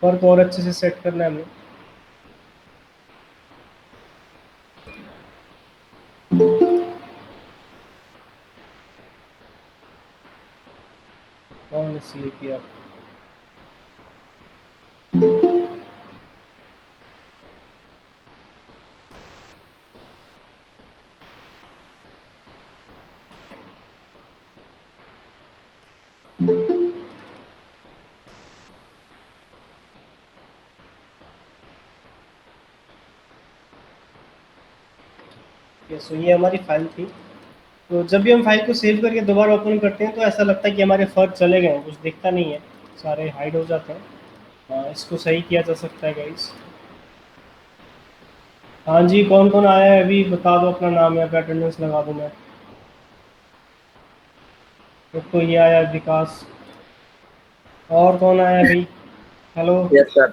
फर को और अच्छे से सेट करना है हमें। कौन इसलिए किया? सो ये हमारी फाइल थी। तो जब भी हम फाइल को सेव करके दोबारा ओपन करते हैं तो ऐसा लगता है कि हमारे फर चले गए हैं, कुछ दिखता नहीं है, सारे हाइड हो जाते हैं। इसको सही किया जा सकता है गाइस। हाँ जी, कौन कौन आया है अभी बता दो अपना नाम, या अटेंडेंस लगा दूँ मैं। तो ये आया है विकास। और कौन आया है भाई? हेलो। Yes sir.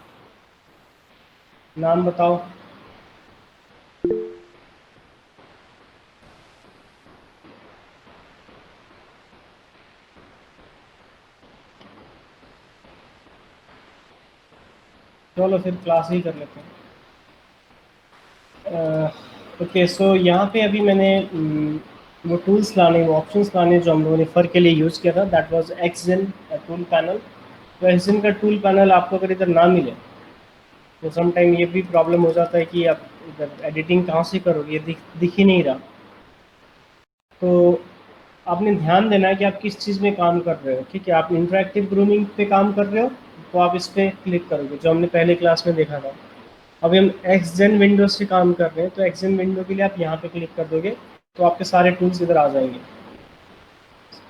नाम बताओ। चलो फिर क्लास ही कर लेते हैं। ओके, सो यहाँ पे अभी मैंने वो टूल्स लाने, वो ऑप्शंस लाने जो हम लोगों ने फर के लिए यूज़ किया था, दैट वाज एक्सजेन टूल पैनल। तो एक्सजेन का टूल पैनल आपको अगर इधर ना मिले तो सम टाइम ये भी प्रॉब्लम हो जाता है कि आप इधर एडिटिंग कहाँ से करोगे, ये दिख ही नहीं रहा। तो आपने ध्यान देना है कि आप किस चीज़ में काम कर रहे हो। ठीक है, आप इंटरैक्टिव ग्रूमिंग पे काम कर रहे हो तो आप इस पर क्लिक करोगे, जो हमने पहले क्लास में देखा था। अभी हम एक्सजेन विंडो से काम कर रहे हैं, तो एक्सजेन विंडो के लिए आप यहाँ पे क्लिक कर दोगे तो आपके सारे टूल्स इधर आ जाएंगे।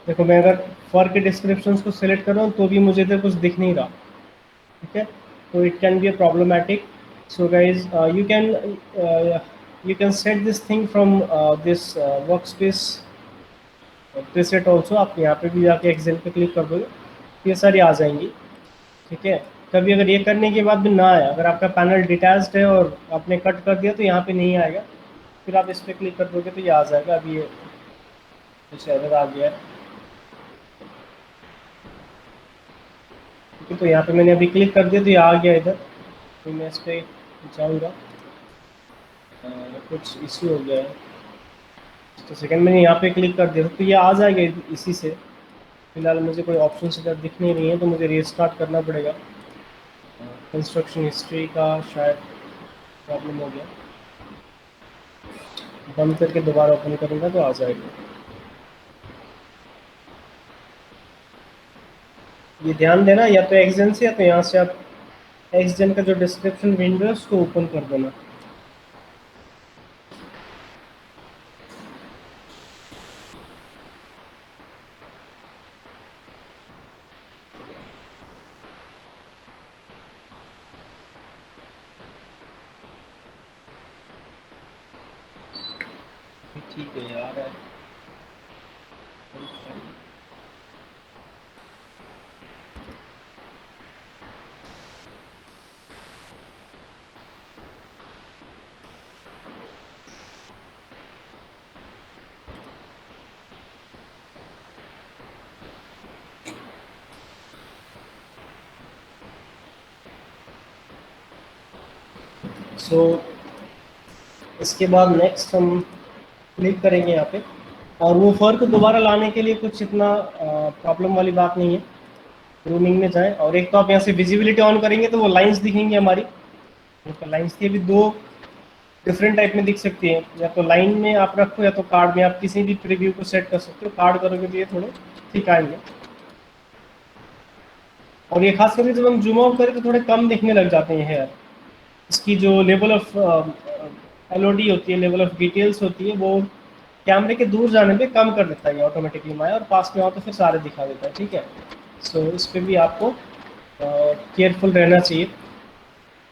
देखो, मैं अगर फर के डिस्क्रिप्शंस को सिलेक्ट कर रहा हूँ तो भी मुझे इधर कुछ दिख नहीं रहा। ठीक है, तो it can be a problematic. So guys, you can set this thing from this workspace preset also. आप यहाँ पे भी जाके एक्सेल पे क्लिक कर दोगे तो ये सारी आ जाएंगी। ठीक है, कभी अगर ये करने के बाद भी ना आया, अगर आपका पैनल डिटैच्ड है और आपने कट कर दिया तो यहाँ पे नहीं आएगा, फिर आप इस पर क्लिक कर दोगे तो ये आ जाएगा। अभी ये कुछ एरर आ गया है। ठीक है, तो यहाँ पे मैंने अभी क्लिक कर दिया तो ये आ गया इधर। तो मैं इस पर जाऊँगा, कुछ इशू हो गया है तो सेकंड मैंने यहाँ पे क्लिक कर दिया तो ये आ जाएगा इसी से। फिलहाल मुझे कोई ऑप्शन इधर दिख नहीं रही है तो मुझे रीस्टार्ट करना पड़ेगा। कंस्ट्रक्शन हिस्ट्री का शायद प्रॉब्लम हो गया, बंद करके दोबारा ओपन करूँगा तो आ जाएगा। ये ध्यान देना, या तो एक्सजेन से या तो यहाँ से आप एक्सजेन का जो डिस्क्रिप्शन विंडो है उसको ओपन कर देना। ठीक है यार। सो इसके बाद नेक्स्ट हम क्लिक करेंगे यहाँ पे, और वो फर को दोबारा लाने के लिए कुछ इतना प्रॉब्लम वाली बात नहीं है। ग्रूमिंग में जाएं और एक तो आप यहाँ से विजिबिलिटी ऑन करेंगे तो वो लाइंस दिखेंगी हमारी। तो लाइंस की अभी दो डिफरेंट टाइप में दिख सकती है, या तो लाइन में आप रखो या तो कार्ड में। आप किसी भी प्रीव्यू को सेट कर सकते हो, कार्ड करोगे तो ये थोड़े ठीक आएंगे। और ये खास करके जब हम जूम आउट करें तो थोड़े कम दिखने लग जाते हैं यार। इसकी जो लेवल ऑफ एलओडी होती है, लेवल ऑफ डिटेल्स होती है, वो कैमरे के दूर जाने पे कम कर देता है ऑटोमेटिकली माया, और पास में आओ तो फिर सारे दिखा देता है। ठीक है, सो इस पर भी आपको केयरफुल रहना चाहिए।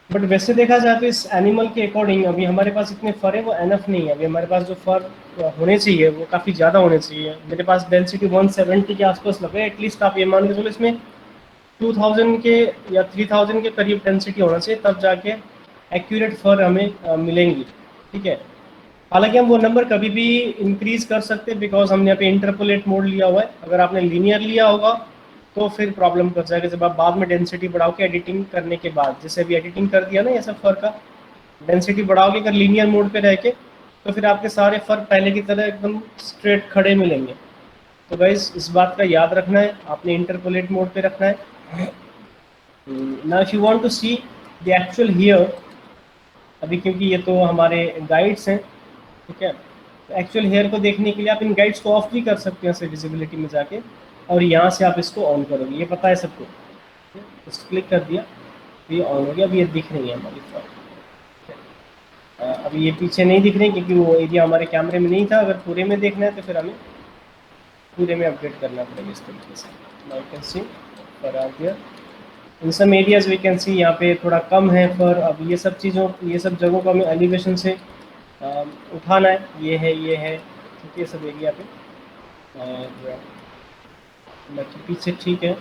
बट वैसे देखा जाए तो इस एनिमल के अकॉर्डिंग अभी हमारे पास इतने फर है वो एनफ नहीं है। अभी हमारे पास जो फर होने चाहिए वो काफ़ी ज़्यादा होने चाहिए। मेरे पास डेंसिटी 170 के आसपास लगे, एटलीस्ट आप ये मान के चलो इसमें 2000 के या 3000 के करीब डेंसिटी होना चाहिए, तब जाके एक्यूरेट फर हमें मिलेंगी। ठीक है, हालांकि हम वो नंबर कभी भी इंक्रीज कर सकते हैं बिकॉज हमने यहाँ पे इंटरपोलेट मोड लिया हुआ है। अगर आपने लीनियर लिया होगा तो फिर प्रॉब्लम कर जाएगा जब आप बाद में डेंसिटी बढ़ाओगे एडिटिंग करने के बाद। जैसे अभी एडिटिंग कर दिया ना ये सब फर का, डेंसिटी बढ़ाओगे अगर लीनियर मोड पे रह के, तो फिर आपके सारे फर पहले की तरह एकदम स्ट्रेट खड़े मिलेंगे। तो गाइस इस बात का याद रखना है, आपने इंटरपोलेट मोड पे रखना है। Now if you want to see the actual here, अभी क्योंकि ये तो हमारे गाइड्स हैं, ठीक है, तो एक्चुअल हेयर को देखने के लिए आप इन गाइड्स को ऑफ भी कर सकते हैं ऐसे विजिबिलिटी में जाके, और यहाँ से आप इसको ऑन करोगे, ये पता है सबको। इसको क्लिक कर दिया तो ये ऑन हो गया, अभी ये दिख रही है हमारी फॉल। अभी ये पीछे नहीं दिख रही क्योंकि वो एरिया हमारे कैमरे में नहीं था। अगर पूरे में देखना है तो फिर हमें पूरे में अपडेट करना पड़ेगा इस तरीके से। Now you can see four are there in some areas, we can see यहाँ पे थोड़ा कम है फर। अब ये सब चीज़ों, ये सब जगहों को हमें एलिवेशन से उठाना है, ये है, ठीक है, सब एरिया पे। और बाकी पीछे ठीक है।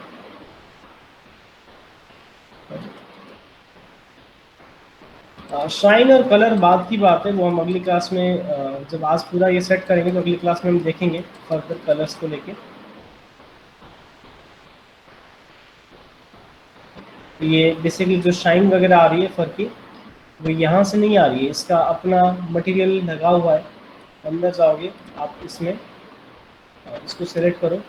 शाइन और कलर बाद की बात है, वो हम अगली क्लास में जब आज पूरा ये सेट करेंगे तो अगली क्लास में हम देखेंगे फर्दर कलर्स को लेके। ये बेसिकली जो शाइन वगैरह आ रही है फर की, वो यहाँ से नहीं आ रही है, इसका अपना मटेरियल लगा हुआ है। अंदर जाओगे आप इसमें, इसको सेलेक्ट करो।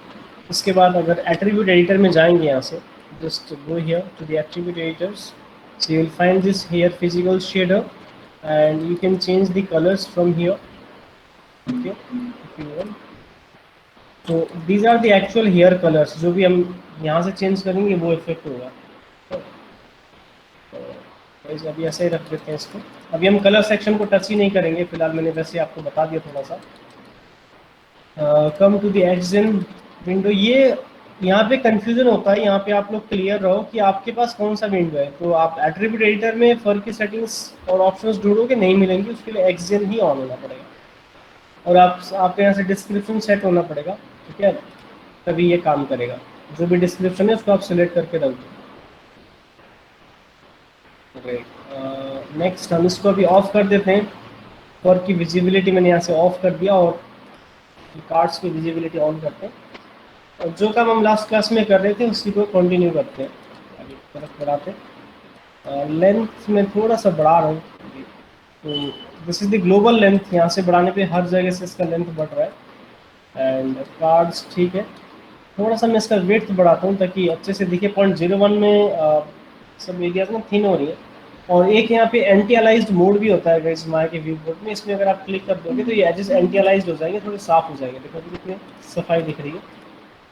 इसके बाद अगर एट्रीब्यूट एडिटर में जाएंगे यहाँ से, just go here to the attribute editors, so you'll find this here physical shader and you can change the colors from here, okay, if you want. So these are the actual hair colors, जो भी हम यहाँ से change करेंगे वो effect होगा। तो अभी ऐसे ही रख देते हैं इसको। अभी हम कलर सेक्शन को टच ही नहीं करेंगे फिलहाल, मैंने वैसे आपको बता दिया थोड़ा सा। Come to the action window, ये यहाँ पे कंफ्यूजन होता है, यहाँ पे आप लोग क्लियर रहो कि आपके पास कौन सा विंडो है। तो आप एट्रीब्यूट एडिटर में फर की सेटिंग्स और ऑप्शंस ढूंढोगे, नहीं मिलेंगी, उसके लिए एक्शन ही ऑन होना पड़ेगा, और आपके यहाँ से डिस्क्रिप्शन सेट होना पड़ेगा, ठीक है, तभी ये काम करेगा। जो भी डिस्क्रिप्शन है उसको आप सिलेक्ट करके रख दो। नेक्स्ट हम इसको अभी ऑफ कर देते हैं, फर की विजिबिलिटी मैंने यहाँ से ऑफ कर दिया, और कार्ड्स की विजिबिलिटी ऑन करते हैं। और जो काम हम लास्ट क्लास में कर रहे थे उसी को कंटिन्यू करते हैं। अभी तरफ बढ़ाते हैं, लेंथ में थोड़ा सा बढ़ा रहा हूँ। तो this is the global length, यहाँ से बढ़ाने पे हर जगह से इसका लेंथ बढ़ रहा है। एंड कार्ड्स ठीक है, थोड़ा सा मैं इसका वेट बढ़ाता हूँ ताकि अच्छे से दिखे। 0.01 में सब एरियाज में थिन हो रही है। और एक यहाँ पे एंटी अलाइज्ड मोड भी होता है गाइस माया के व्यू बोर्ड में, इसमें अगर आप क्लिक कर दोगे तो ये एजेस एंटी अलाइज्ड हो जाएंगे, थोड़े साफ हो जाएंगे। देखो कितनी सफाई दिख रही है,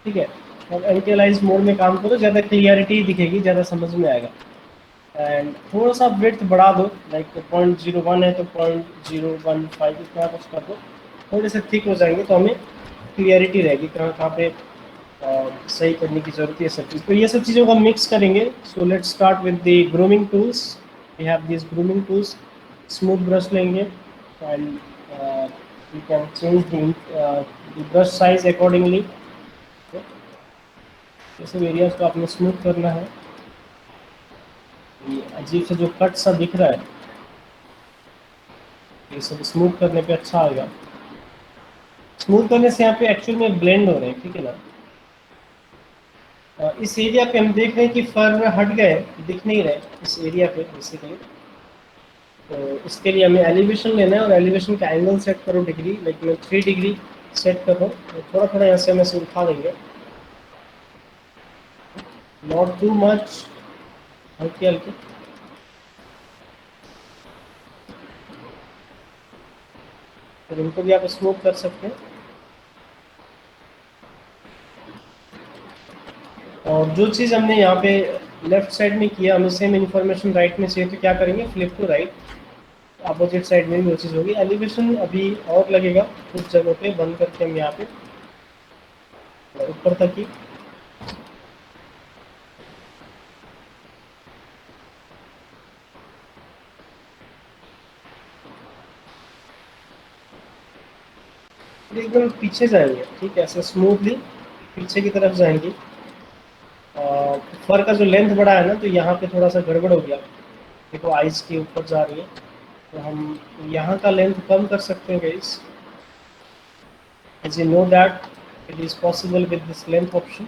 ठीक है। और एंटी अलाइज्ड मोड में काम करो, ज़्यादा क्लियरिटी दिखेगी, ज़्यादा समझ में आएगा। एंड थोड़ा सा विड्थ बढ़ा दो, लाइक 0.01 है तो 0.015 इतना कुछ कर दो, थोड़े से थिक हो जाएंगे तो हमें क्लियरिटी रहेगी कहाँ कहाँ पे सही करने की जरूरत है सब चीज़। तो ये सब चीज़ों को हम मिक्स करेंगे। So let's start with the grooming tools. We have this grooming tools. Smooth brush लेंगे and you can change the brush size accordingly. ये सब एरियाज को आपने स्मूथ करना है। ये अजीब से जो कट सा दिख रहा है, ये सब स्मूथ करने पे अच्छा आएगा। स्मूथ करने से यहाँ पे एक्चुअल में ब्लेंड हो रहे हैं, ठीक है ना। इस एरिया पे हम देख रहे हैं कि फर हट गए, दिख नहीं रहे इस एरिया पे बेसिकली। तो इसके लिए हमें एलिवेशन लेना है, और एलिवेशन का एंगल सेट करो डिग्री, लाइक मैं 3 डिग्री सेट कर रहा हूँ। तो थोड़ा थोड़ा यहाँ से हम ऐसे उठा देंगे, नॉट टू मच, हल्के हल्के। तो इनको भी आप स्मूथ कर सकते हैं। और जो चीज़ हमने यहाँ पे लेफ्ट साइड में किया, हमें सेम इन्फॉर्मेशन राइट में चाहिए, तो क्या करेंगे, flip to right, opposite side में भी वो चीज़ होगी। एलिवेशन अभी और लगेगा कुछ जगहों पे, बंद करके हम यहाँ पे ऊपर तक ही। एकदम पीछे जाएंगे, ठीक है, ऐसे स्मूथली पीछे की तरफ जाएंगे। फर का जो लेंथ बढ़ा है ना, तो यहाँ पे थोड़ा सा गड़बड़ हो गया, देखो आइज के ऊपर जा रही है। तो हम यहाँ का लेंथ कम कर सकते हैं guys, as you know that it is possible with this length option.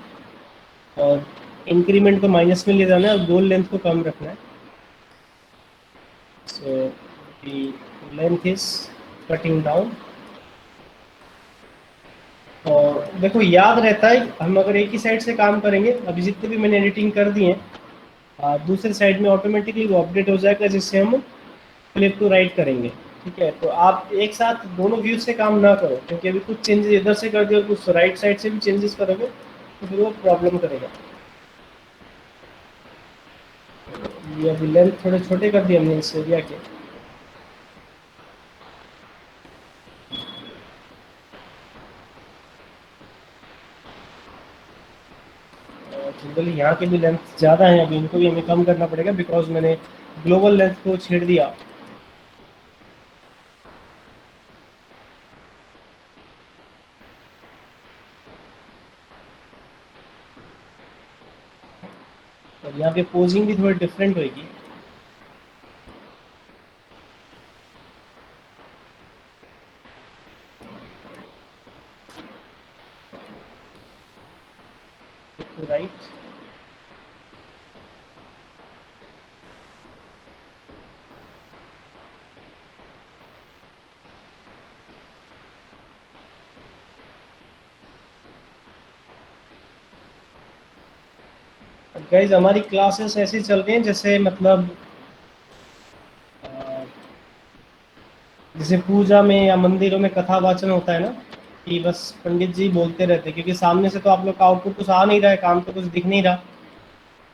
और इंक्रीमेंट को माइनस में ले जाना है और गोल लेंथ को कम रखना है. So the length is cutting down. और देखो याद रहता है, हम अगर एक ही साइड से काम करेंगे, अभी जितने भी मैंने एडिटिंग कर दी है, दूसरे साइड में ऑटोमेटिकली वो अपडेट हो जाएगा, जिससे हम फ्लिप टू राइट करेंगे. ठीक है, तो आप एक साथ दोनों व्यू से काम ना करो, क्योंकि अभी कुछ चेंजेस इधर से कर दिए और कुछ राइट साइड से भी चेंजेस करोगे तो फिर वो प्रॉब्लम करेगा. ये अभी लेंथ थोड़े छोटे कर दिए हमने इस एरिया के. जनरली यहाँ के भी लेंथ ज़्यादा है, अभी इनको भी हमें कम करना पड़ेगा, बिकॉज मैंने ग्लोबल लेंथ को छेड़ दिया. और यहाँ पे पोजिंग भी थोड़ी डिफरेंट होगी. राइट. गाइज हमारी क्लासेस ऐसी चल रही हैं जैसे मतलब अ, जैसे पूजा में या मंदिरों में कथा वाचन होता है ना, कि बस पंडित जी बोलते रहते हैं, क्योंकि सामने से तो आप लोग का आउटपुट कुछ आ नहीं रहा है, काम तो कुछ दिख नहीं रहा.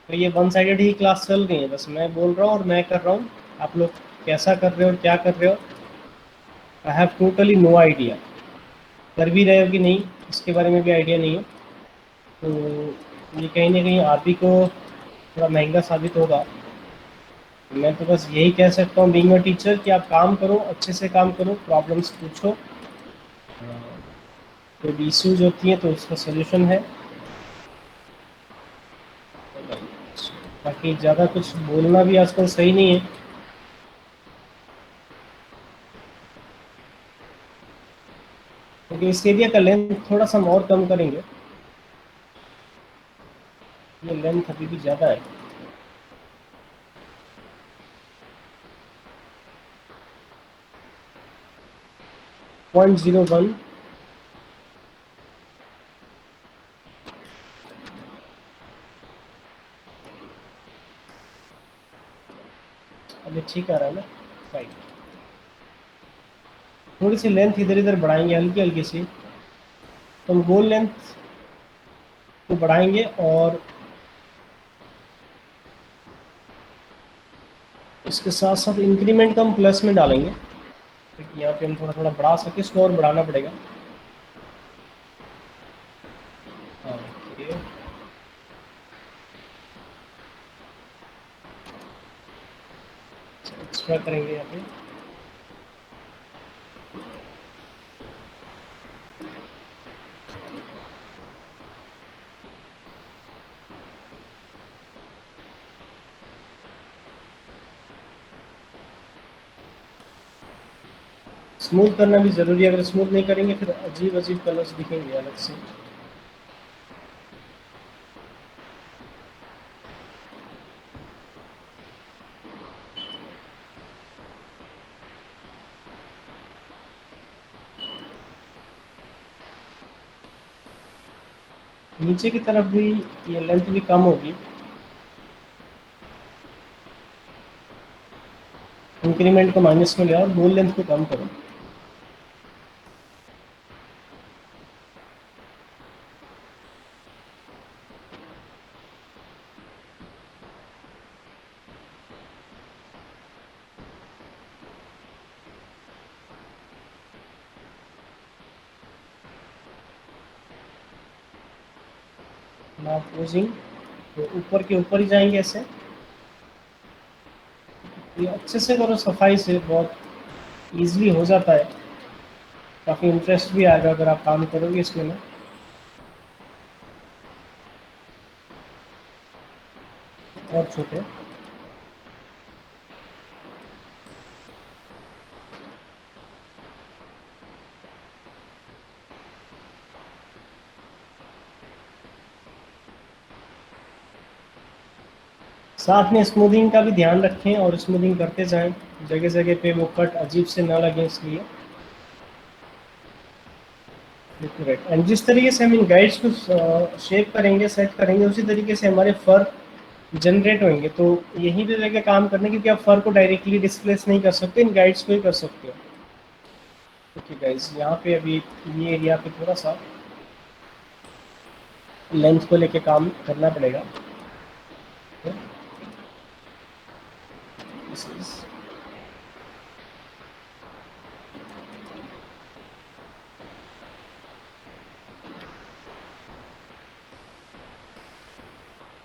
तो ये वन साइडेड ही क्लास चल रही है, बस मैं बोल रहा हूँ और मैं कर रहा हूँ. आप लोग कैसा कर रहे हो और क्या कर रहे हो, I have totally no idea. कर भी रहे हो कि नहीं, इसके बारे में भी आइडिया नहीं है. तो ये कहीं ना कहीं आप ही को थोड़ा महंगा साबित होगा. मैं तो बस यही कह सकता हूँ बीइंग अ टीचर, कि आप काम करो, अच्छे से काम करो, प्रॉब्लम्स पूछो, कोई भी इश्यूज होती हैं तो उसका सोल्यूशन है. बाकी ज़्यादा कुछ बोलना भी आजकल सही नहीं है, क्योंकि इस एरिया का लेंथ थोड़ा सा हम और कम करेंगे. ये लेंथ अभी भी ज़्यादा है. 0.01. अभी ठीक आ रहा है ना. राइट. थोड़ी सी लेंथ इधर इधर बढ़ाएंगे, हल्की हल्की सी. तो हम गोल लेंथ को बढ़ाएंगे और इसके साथ साथ इंक्रीमेंट को हम प्लस में डालेंगे, क्योंकि यहाँ पे हम थोड़ा थोड़ा बढ़ा सके, इसको और बढ़ाना पड़ेगा. ओके. एक्स्ट्रा करेंगे यहाँ पे. स्मूथ करना भी ज़रूरी है, अगर स्मूथ नहीं करेंगे फिर अजीब अजीब कलर्स दिखेंगे अलग से. नीचे की तरफ भी ये लेंथ भी कम होगी. इंक्रीमेंट को माइनस में ले आओ और गोल लेंथ को कम करो. नाउ पोजिंग, तो ऊपर के ऊपर ही जाएंगे ऐसे. ये अच्छे से करो, सफाई से, बहुत ईजिली हो जाता है. काफ़ी इंटरेस्ट भी आएगा अगर आप काम करोगे इसमें ना. और छोटे. साथ में स्मूथिंग का भी ध्यान रखें और स्मूथिंग करते जाएं, जगह जगह पे वो कट अजीब से ना लगे इसलिए। करेक्ट। एंड जिस तरीके से हम इन गाइड्स को शेप करेंगे, सेट करेंगे, उसी तरीके से हमारे फर जनरेट होंगे। तो यहीं पे जाके काम करने, क्योंकि आप फर को डायरेक्टली डिस्प्लेस नहीं कर सकते, इन गाइड्स को ही कर सकते हो। ओके गाइस, यहाँ पे अभी ये एरिया पे थोड़ा सा लेंथ को लेके काम करना पड़ेगा। दिस इज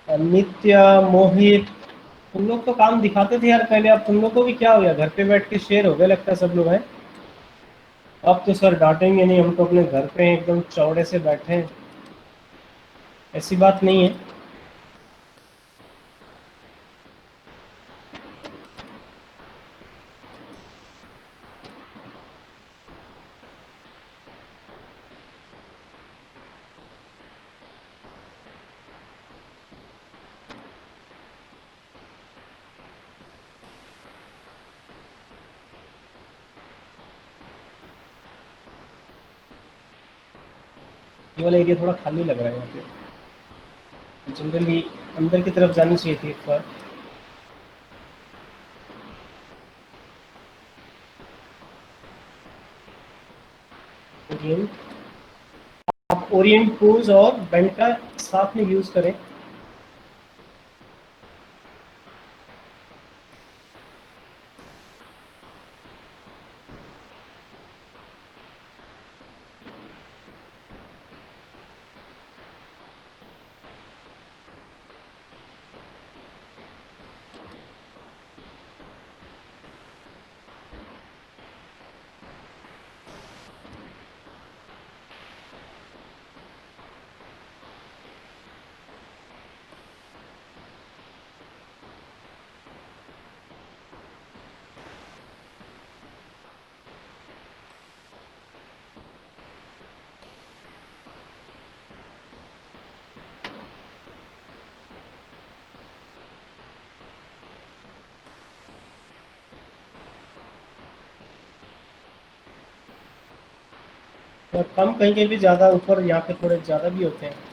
नित्य, मोहित, तुम लोग तो काम दिखाते थे यार पहले, अब तुम लोग को भी क्या हो गया? घर पे बैठ के शेर हो गए लगता है सब लोग हैं। अब तो सर डांटेंगे नहीं, हम तो अपने घर पे हैं, एकदम चौड़े से बैठे हैं। ऐसी बात नहीं है। ये वाला एरिया थोड़ा खाली लग रहा है यहाँ पे, जनरली अंदर की तरफ जानी चाहिए थी एक बार। ओरिएंट, आप ओरिएंट पोज और बेंड का साथ में यूज करें। और कम कहीं के भी ज़्यादा, ऊपर यहाँ पे थोड़े ज़्यादा भी होते हैं।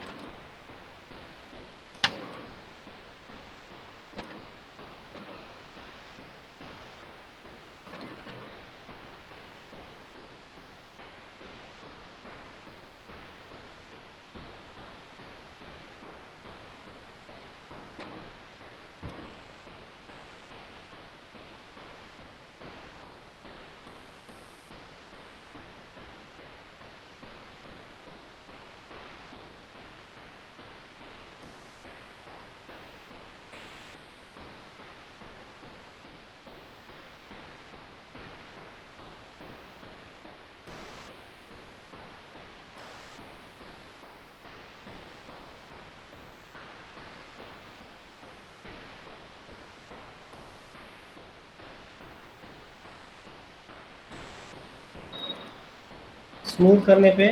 स्मूथ करने पे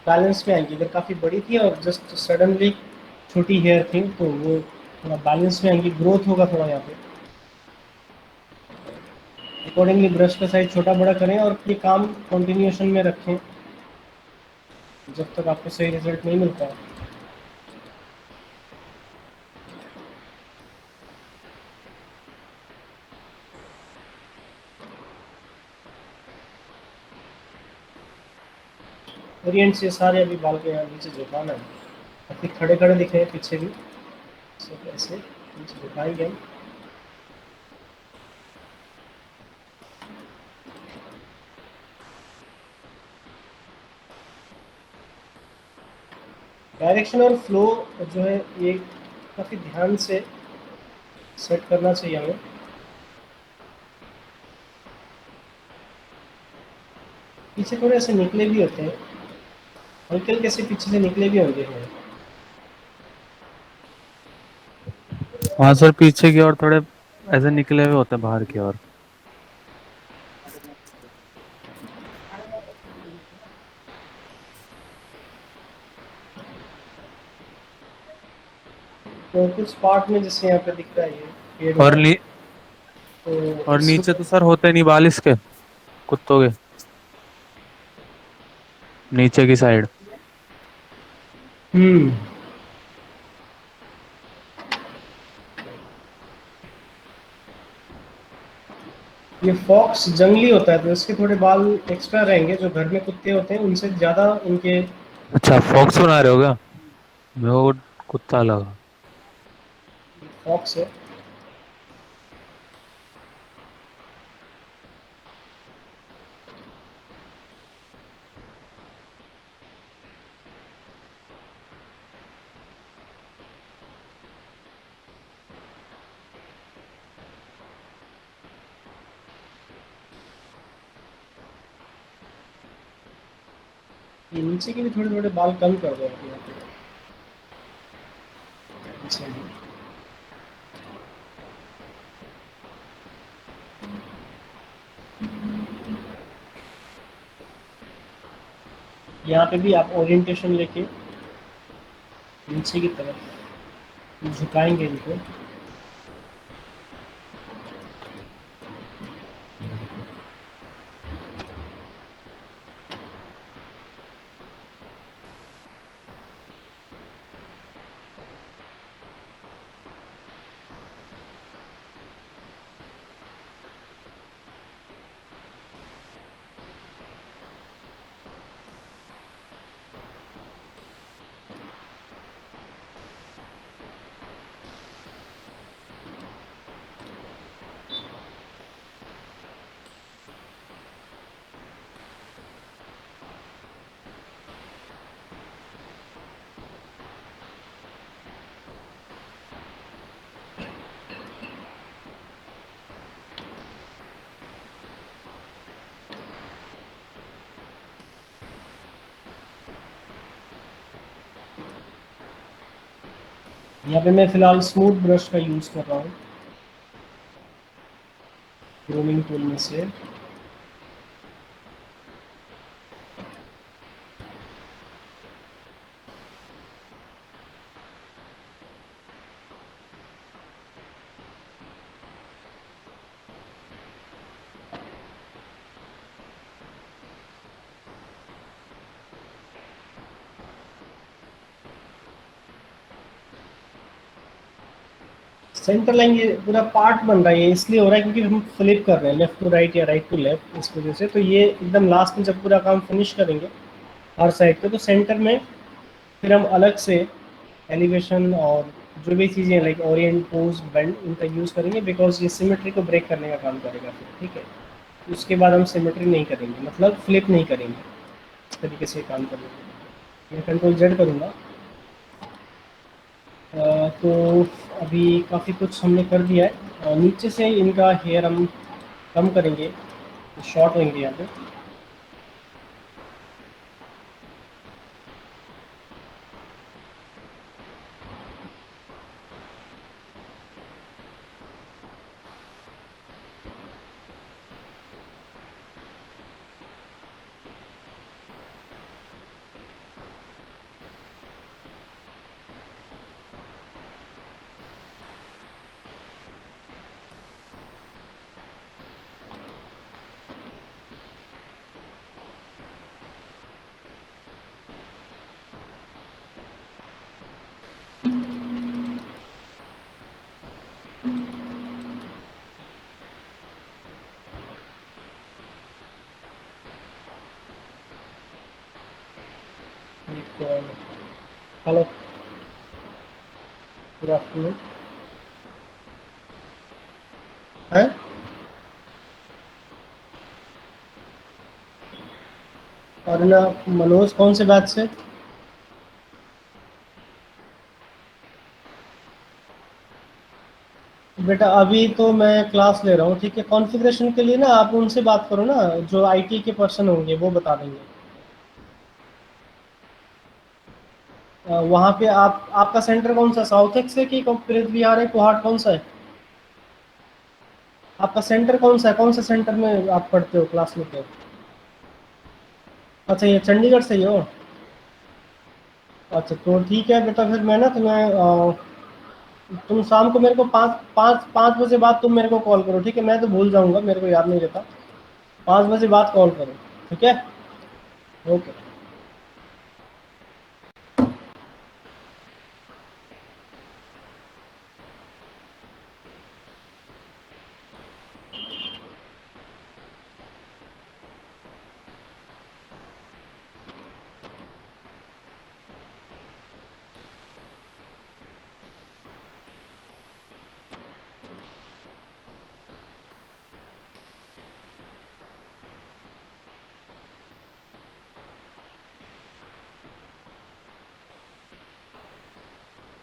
बैलेंस में आएंगी। अगर काफ़ी बड़ी थी और जस्ट सडनली छोटी हेयर थी तो वो थोड़ा बैलेंस में आएंगी, ग्रोथ होगा थोड़ा यहाँ पे। अकॉर्डिंगली ब्रश का साइज छोटा बड़ा करें और ये काम कंटिन्यूएशन में रखें जब तक आपको सही रिजल्ट नहीं मिलता है। ओरिएंट से सारे अभी बाल के यहाँ नीचे झुकाना है, ताकि खड़े खड़े दिखे पीछे भी। सब ऐसे नीचे झुकाएंगे। डायरेक्शन और फ्लो जो है ये काफ़ी ध्यान से सेट करना चाहिए हमें। पीछे थोड़े ऐसे निकले भी होते हैं, हल्के हल्के से पीछे से निकले भी होंगे हैं। हाँ सर, पीछे की ओर थोड़े ऐसे निकले हुए होते हैं बाहर की ओर। तो कुछ पार्ट में जैसे यहाँ पे दिख रहा है ये पेड़ और है। तो और नीचे इसमें तो सर होते नहीं बाल इसके, कुत्तों के, नीचे की साइड। हम्म, ये फॉक्स जंगली होता है तो इसके थोड़े बाल एक्स्ट्रा रहेंगे, जो घर में कुत्ते होते हैं उनसे ज़्यादा इनके। अच्छा फॉक्स बना रहे हो क्या? मेरे को कुत्ता लगा। फॉक्स है। ये नीचे के भी थोड़े थोड़े बाल कम कर दो आप यहाँ पे। अच्छा, यहाँ पे भी आप ओरिएंटेशन लेके नीचे की तरफ झुकाएंगे इनको। यहाँ पे मैं फिलहाल स्मूथ ब्रश का यूज़ कर रहा हूँ, ग्रूमिंग टूल में से। सेंटर लाइन ये पूरा पार्ट बन रहा है, ये इसलिए हो रहा है क्योंकि हम फ्लिप कर रहे हैं लेफ्ट टू राइट या राइट टू लेफ्ट, इस वजह से। तो ये एकदम लास्ट में जब पूरा काम फिनिश करेंगे हर साइड पे, तो सेंटर में फिर हम अलग से एलिवेशन और जो भी चीज़ें लाइक ओरिएंट पोज बेंड इनका यूज़ करेंगे, बिकॉज ये सिमेट्री को ब्रेक करने का काम करेगा फिर, ठीक है। उसके बाद हम सिमेट्री नहीं करेंगे, मतलब फ्लिप नहीं करेंगे, इस तरीके से काम करेंगे। मैं कंट्रोल जेड करूँगा। तो अभी काफ़ी कुछ हमने कर दिया है। नीचे से इनका हेयर हम कम करेंगे, शॉर्ट होंगे यहाँ पे। Hello, good afternoon. है और ना, मनोज कौन से बैच से? बेटा अभी तो मैं क्लास ले रहा हूँ, ठीक है। कॉन्फ़िगरेशन के लिए ना आप उनसे बात करो ना, जो आईटी के पर्सन होंगे वो बता देंगे। वहाँ पे आप, आपका सेंटर कौन सा, साउथ एक्स है कि प्रेत विहार है, कोहाट, कौन सा है आपका सेंटर? कौन सा है, कौन सा सेंटर में आप पढ़ते हो, क्लास लेते हो? अच्छा, ये चंडीगढ़ से ही हो? अच्छा, तो ठीक है बेटा, फिर मैं ना तुम्हें तुम शाम को मेरे को 5 बजे बाद तुम मेरे को कॉल करो, ठीक है? मैं तो भूल जाऊंगा, मेरे को याद नहीं रहता। 5 बजे बाद कॉल करो, ठीक है? ओके।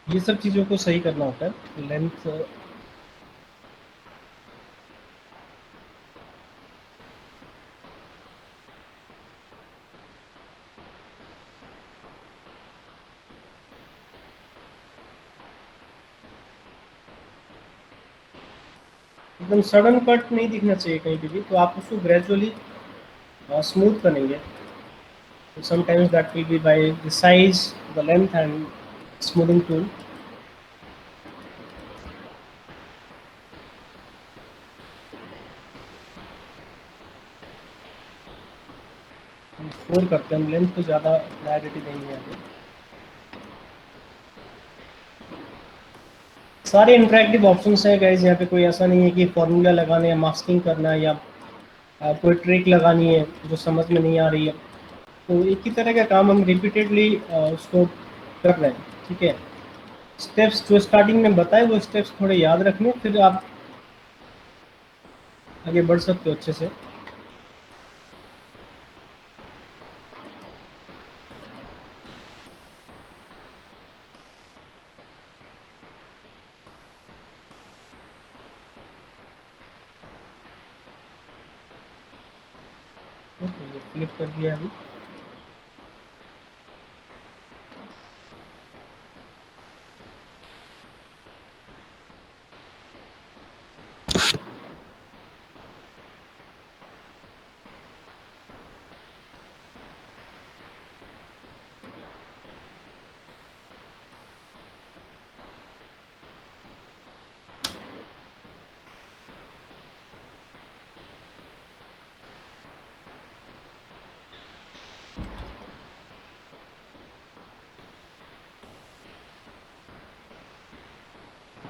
ये सब चीज़ों को सही करना होता है, लेंथ। एकदम सडन कट नहीं दिखना चाहिए कहीं पे भी, तो आप उसको ग्रेजुअली स्मूथ करेंगे। Sometimes that will be by the size, the length and smoothing tool. Four करते हैं हम, लेंथ को ज़्यादा प्रायोरिटी देंगे अभी। सारे इंटरेक्टिव ऑप्शंस हैं गाइज, यहाँ पे कोई ऐसा नहीं है कि फॉर्मूला लगाना है, मास्किंग करना है, या कोई ट्रिक लगानी है जो समझ में नहीं आ रही है। तो एक ही तरह का काम हम रिपीटेडली उसको कर रहे हैं, ठीक है? स्टेप्स जो स्टार्टिंग में बताए वो स्टेप्स थोड़े याद रखने, फिर आप आगे बढ़ सकते हो अच्छे से। ओके, ये फ्लिप कर दिया अभी।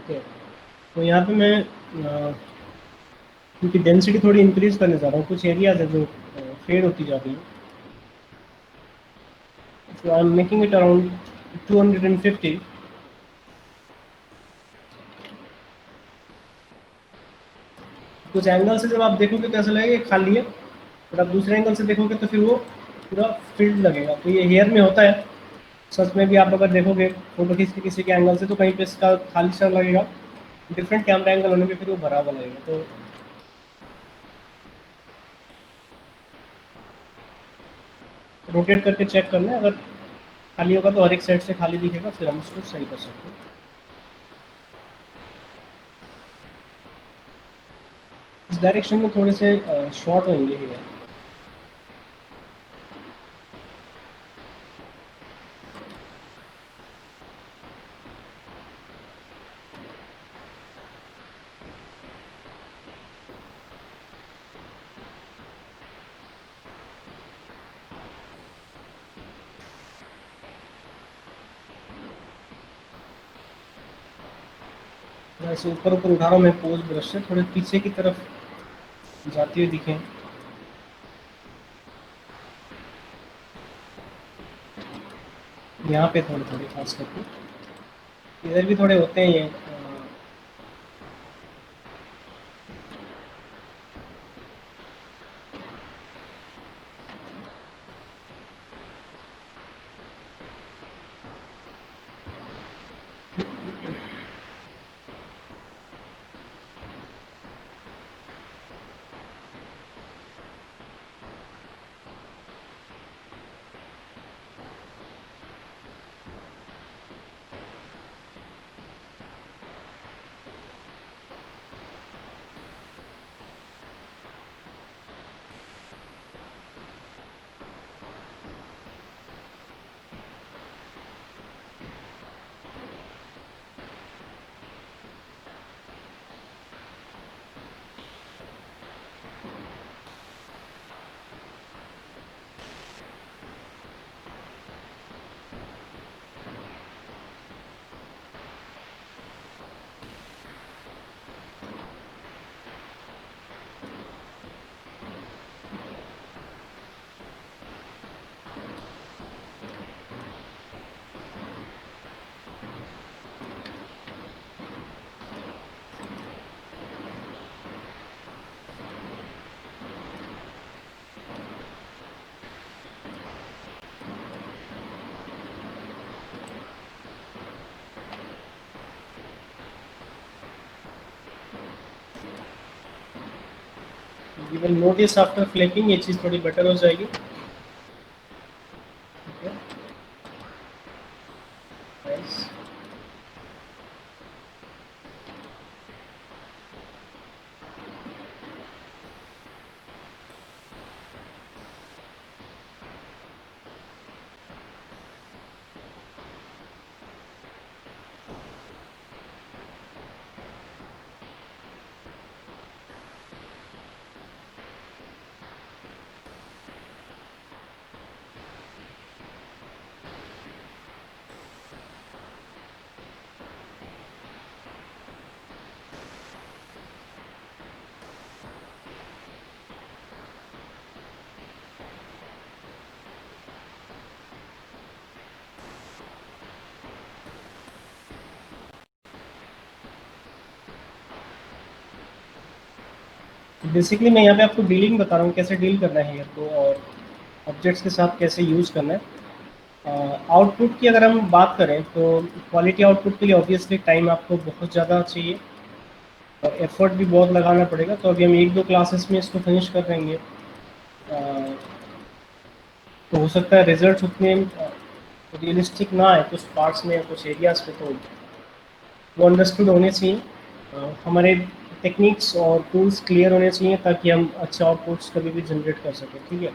ओके, तो यहाँ पे मैं क्योंकि डेंसिटी थोड़ी इंक्रीज करने जा रहा हूँ, कुछ एरियाज है जो फेड होती जा रही है। So I'm making it around 250। कुछ एंगल से जब आप देखोगे तो ऐसा लगेगा कि खाली है, और आप दूसरे एंगल से देखोगे तो फिर वो पूरा फील्ड लगेगा। तो ये हेयर में होता है, सच में भी। आप अगर देखोगे फोटो खींच के किसी के एंगल से, तो कहीं पे इसका खाली सा लगेगा, डिफरेंट कैमरा एंगल होने पे फिर वो भरा हुआ लगेगा। तो रोटेट करके चेक करना है, अगर खाली होगा तो हर एक साइड से खाली दिखेगा, फिर हम उसको सही कर सकते हैं। इस डायरेक्शन में थोड़े से शॉर्ट होंगे हेयर। ऐसे ऊपर ऊपर उठा रहा हूँ मैं पोज ब्रश से, थोड़े पीछे की तरफ जाती हुई दिखें। यहाँ पे थोड़े थोड़े खास करके, इधर भी थोड़े होते हैं ये। You will notice after flaking ये चीज़ थोड़ी बेटर हो जाएगी। ठीक है, नाइस। बेसिकली मैं यहाँ पे आपको डीलिंग बता रहा हूँ, कैसे डील करना है हेयर को और ऑब्जेक्ट्स के साथ कैसे यूज़ करना है। आउटपुट की अगर हम बात करें तो क्वालिटी आउटपुट के लिए ऑब्वियसली टाइम आपको बहुत ज़्यादा चाहिए और एफर्ट भी बहुत लगाना पड़ेगा। तो अभी हम 1-2 क्लासेस में इसको फिनिश कर देंगे। तो हो सकता है रिजल्ट उतने रियलिस्टिक ना आए कुछ पार्ट्स में या कुछ एरियाज़ पे, तो वो अंडरस्टूड होने चाहिए। हमारे टेक्निक्स और टूल्स क्लियर होने चाहिए ताकि हम अच्छे आउटपुट्स कभी भी जनरेट कर सकें। ठीक है,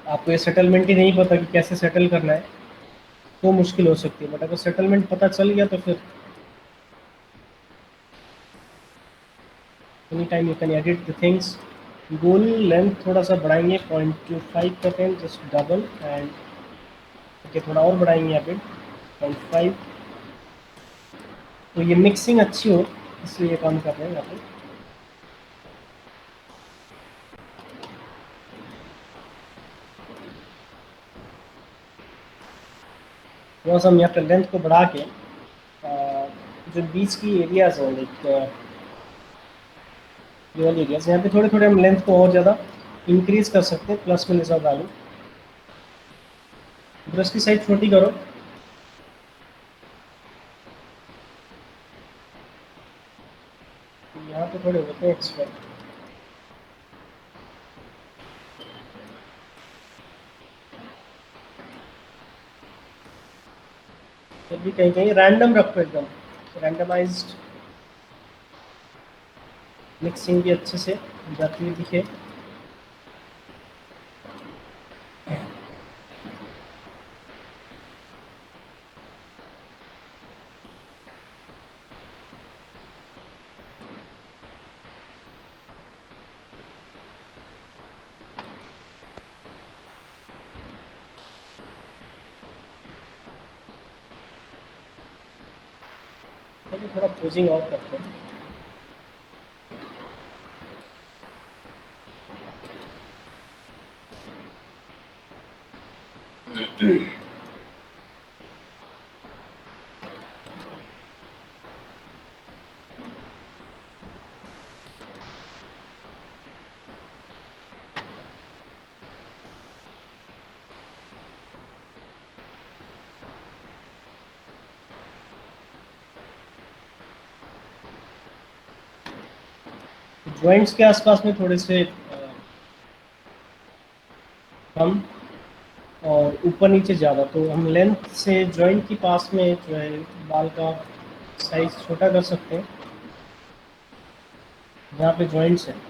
आपको ये सेटलमेंट ही नहीं पता कि कैसे सेटल करना है तो मुश्किल हो सकती है, बट अगर सेटलमेंट पता चल गया तो फिर any time you can edit the things. Goal length थोड़ा सा बढ़ाएंगे, 0.25 करते हैं, जस्ट डबल एंड ओके, थोड़ा और बढ़ाएंगे यहाँ पे 0.5। तो ये मिक्सिंग अच्छी हो इसलिए ये काम कर रहे हैं यहाँ पे। थोड़ा सा हम यहाँ पे लेंथ को बढ़ा के जो बीच की एरियाज हैं लाइक ये वाली एरियाज, यहाँ पे थोड़े थोड़े हम लेंथ को और ज़्यादा इंक्रीज कर सकते हैं, प्लस में निशान डालू। ब्रश की साइज छोटी करो। यहाँ पे थोड़े होते हैं एक्स्ट्रा, फिर भी कहीं कहीं रैंडम रखो, एकदम रैंडमाइज्ड, मिक्सिंग भी अच्छे से जाती हुई दिखे। तो थोड़ा पोजिंग और करते हैं। जॉइंट्स के आसपास में थोड़े से कम और ऊपर नीचे ज़्यादा, तो हम लेंथ से जॉइंट के पास में जो है बाल का साइज छोटा कर सकते हैं जहाँ पे जॉइंट्स हैं।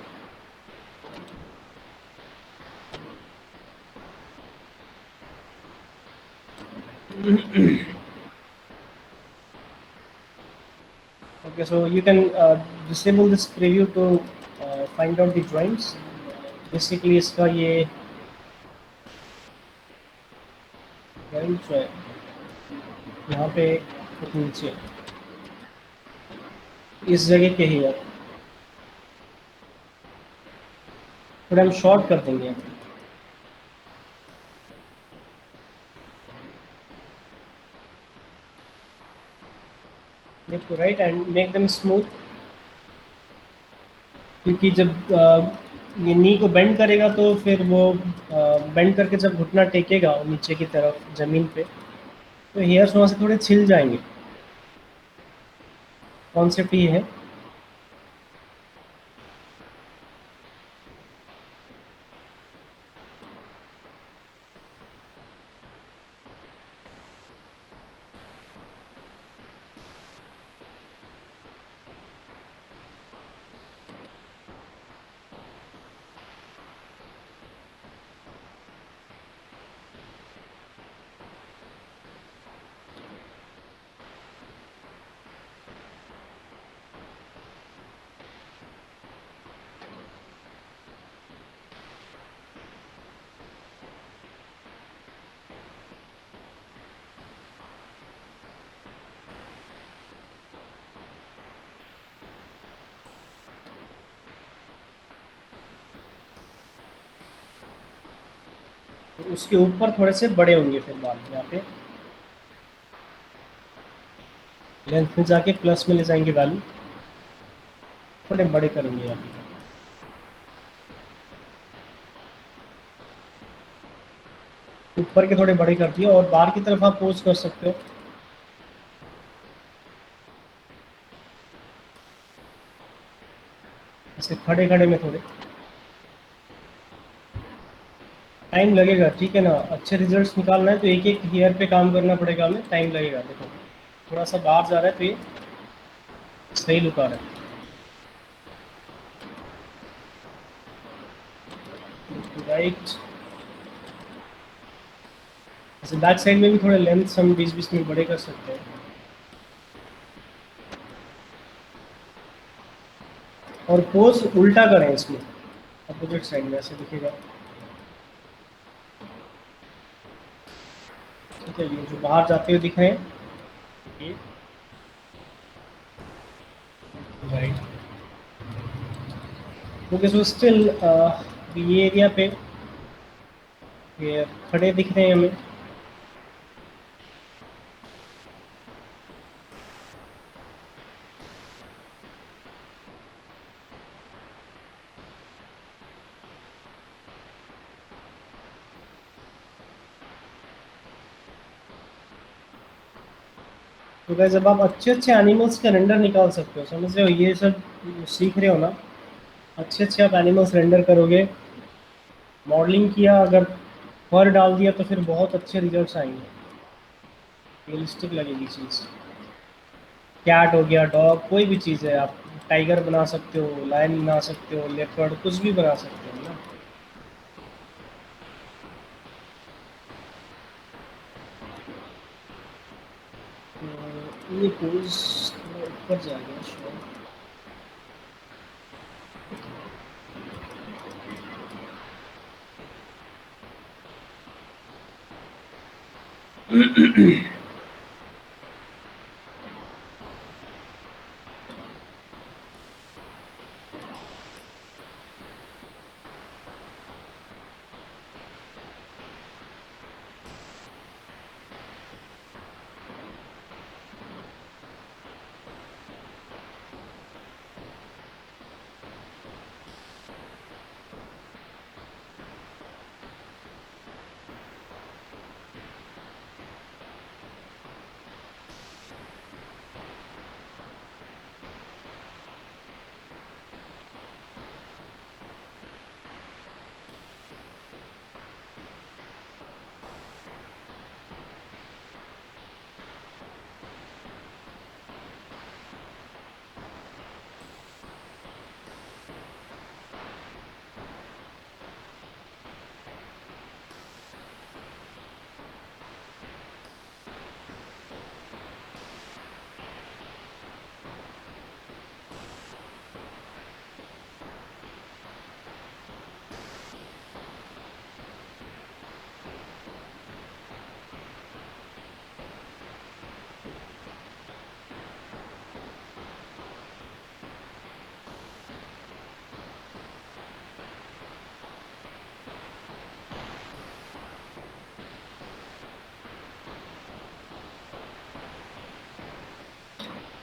Okay, so you can disable this preview to find out the joints. Basically इसका ये joint जो है यहाँ पे कुछ नीचे इस जगह के ही है, थोड़ा हम शॉर्ट कर देंगे यहाँ पे। Left to right and make them smooth, क्योंकि जब ये नी को बेंड करेगा तो फिर वो बेंड करके जब घुटना टेकेगा नीचे की तरफ ज़मीन पे तो हेयर्स वहाँ से थोड़े छिल जाएंगे। कॉन्सेप्ट ये है। उसके ऊपर थोड़े से बड़े होंगे फिर बाल यहाँ पे लेंथ में जाके प्लस में ले जाएंगे वैल्यू, थोड़े बड़े करेंगे यहाँ पे। ऊपर के थोड़े बड़े कर दिए और बाहर की तरफ आप पोज कर सकते हो। ऐसे खड़े खड़े में थोड़े टाइम लगेगा, ठीक है ना। अच्छे रिजल्ट्स निकालना है तो एक एक हेयर पे काम करना पड़ेगा हमें, टाइम लगेगा। देखो थोड़ा सा बाहर जा रहा है तो ये सही लुक आ रहा है। राइट, ऐसे बैक साइड में भी थोड़े लेंथ हम 20-20 मिनट बड़े कर सकते हैं। और पोज उल्टा करें इसमें, अपोजिट साइड में ऐसे दिखेगा। ठीक है, ये जो बाहर जाते हुए दिख रहे हैं ये, राइट। ओके, सो स्टिल ये एरिया पे ये खड़े दिख रहे हैं हमें। तो गाइस जब आप अच्छे अच्छे एनिमल्स के रेंडर निकाल सकते हो, समझ रहे हो, ये सब सीख रहे हो ना, अच्छे अच्छे आप एनिमल्स रेंडर करोगे। मॉडलिंग किया, अगर फर डाल दिया तो फिर बहुत अच्छे रिजल्ट्स आएंगे, रियलिस्टिक लगेगी चीज़। कैट हो गया, डॉग, कोई भी चीज़ है, आप टाइगर बना सकते हो, लायन बना सकते हो, लेपर्ड, कुछ भी बना सकते हो ना। ये पोज ऊपर जाएगा शायद।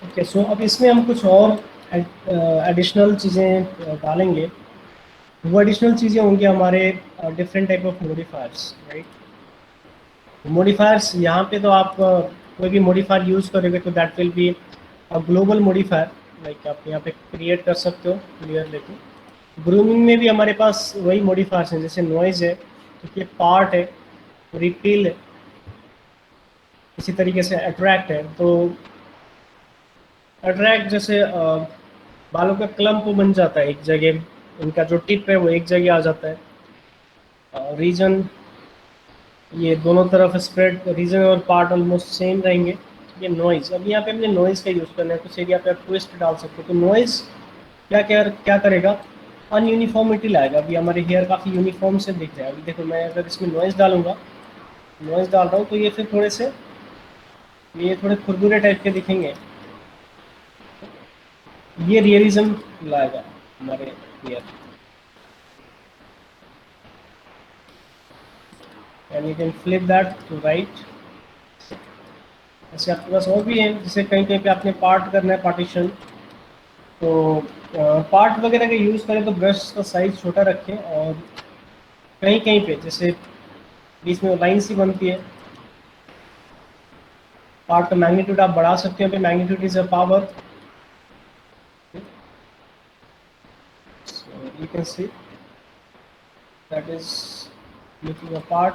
ओके, सो अब इसमें हम कुछ और एडिशनल चीज़ें डालेंगे। वो एडिशनल चीज़ें होंगी हमारे different type of modifiers, right. Modifiers यहाँ पे तो आप कोई भी मॉडिफायर यूज़ करोगे तो that will be a global modifier, like आप यहाँ पे क्रिएट कर सकते हो क्लियर लेके। ग्रूमिंग में भी हमारे पास वही मॉडिफायर्स हैं, जैसे नॉइज़ है, तो ये पार्ट है, रिपील है, इसी तरीके से अट्रैक्ट है। तो अट्रैक्ट जैसे बालों का क्लम्प बन जाता है एक जगह, इनका जो टिप है वो एक जगह आ जाता है। रीजन ये दोनों तरफ स्प्रेड, रीजन और पार्ट ऑलमोस्ट सेम रहेंगे। ये नॉइज़, अब यहाँ पे हमने नॉइज़ का यूज़ करना है, कुछ एरिया पे आप ट्विस्ट डाल सकते हो। तो नॉइज़ क्या क्या क्या करेगा, अनयूनिफॉर्मिटी लाएगा। अभी हमारे हेयर काफ़ी यूनिफॉर्म से दिख रहा है। अभी देखो मैं अगर इसमें नॉइज़ डालूंगा, नॉइज़ डाल रहा हूँ तो ये फिर थोड़े से, ये थोड़े खुरदुरे टाइप के दिखेंगे। ये रियलिज्म लाएगा हमारे hair. And you can flip that to right. ऐसे आपके पास और भी है, जैसे कहीं कहीं पे आपने पार्ट करना है पार्टीशन, तो पार्ट वगैरह का यूज़ करें तो ब्रश का साइज छोटा रखें, और कहीं कहीं पे जैसे बीच में लाइन सी बनती है, पार्ट का मैग्नीट्यूड आप बढ़ा सकते हो, magnitude is a power, so you can see that is making a part।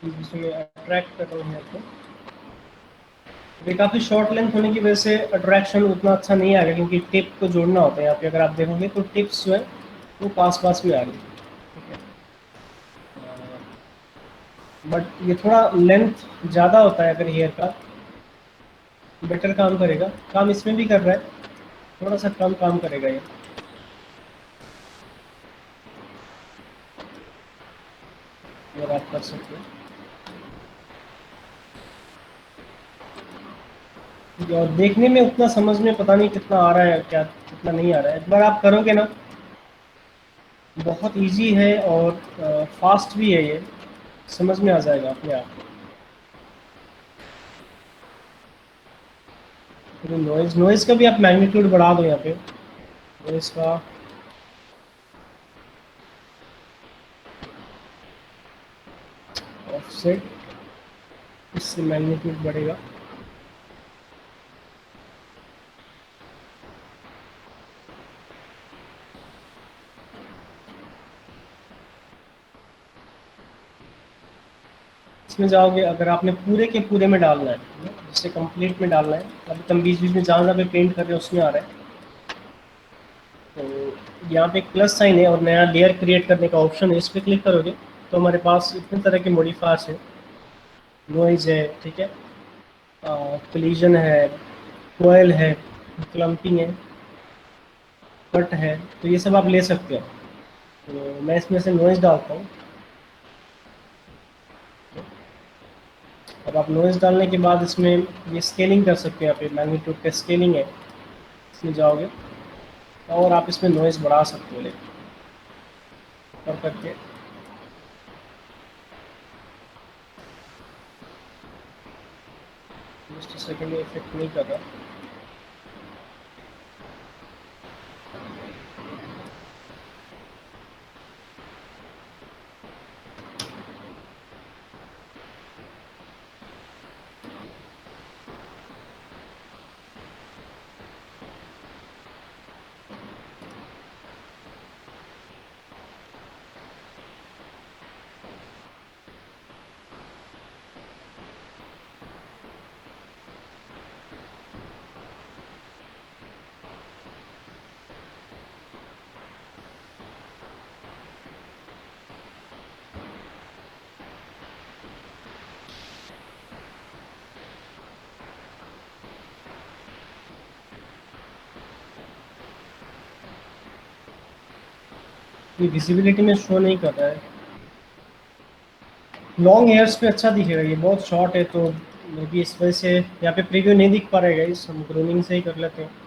इसमें अट्रैक्ट कर रहे हैं तो ये काफ़ी शॉर्ट लेंथ होने की वजह से अट्रैक्शन उतना अच्छा नहीं आएगा, क्योंकि टिप को जोड़ना होता है यहाँ पे। अगर आप देखोगे तो टिप्स जो है वो पास पास में आ रही है, ठीक है। बट ये थोड़ा लेंथ ज़्यादा होता है, अगर हेयर का बेटर काम करेगा। काम इसमें भी कर रहा है, थोड़ा सा कम काम करेगा ये, अगर आप कर सकते हो। और देखने में उतना समझ में पता नहीं कितना आ रहा है, क्या कितना नहीं आ रहा है, एक बार आप करोगे ना, बहुत इजी है और फास्ट भी है ये, समझ में आ जाएगा अपने आप। तो नॉइज़ नॉइज़ का भी आप मैग्नीट्यूड बढ़ा दो यहाँ पे, नॉइज़ का ऑफसेट, इससे मैग्नीट्यूड बढ़ेगा। इसमें जाओगे, अगर आपने पूरे के पूरे में डालना है, जिससे कंप्लीट में डालना है, अभी तुम बीच बीच में जहाँ जहाँ पे पेंट कर रहे हो उसमें आ रहा है, तो यहाँ पे एक प्लस साइन है और नया लेयर क्रिएट करने का ऑप्शन है, इस पर क्लिक करोगे तो हमारे पास इतने तरह के मॉडिफायर्स हैं। नॉइज़ है, ठीक है, कोलिजन है, कोयल है, क्लम्पिंग है, कट है, तो ये सब आप ले सकते हो। तो मैं इसमें से नॉइज़ डालता हूँ। अब आप नॉइज़ डालने के बाद इसमें ये स्केलिंग कर सकते हैं, यहाँ पे मैग्नीट्यूड का स्केलिंग है, इसमें जाओगे और आप इसमें नॉइज़ बढ़ा सकते हो, लेकिन कर करके जस्ट सेकेंड, इफेक्ट नहीं कर रहा। ये विजिबिलिटी में शो नहीं कर रहा है। लॉन्ग हेयर्स पे अच्छा दिखेगा, ये बहुत शॉर्ट है तो मे बी इस वजह से यहाँ पे प्रीव्यू नहीं दिख पा रहा है। इस हम ग्रूमिंग से ही कर लेते हैं।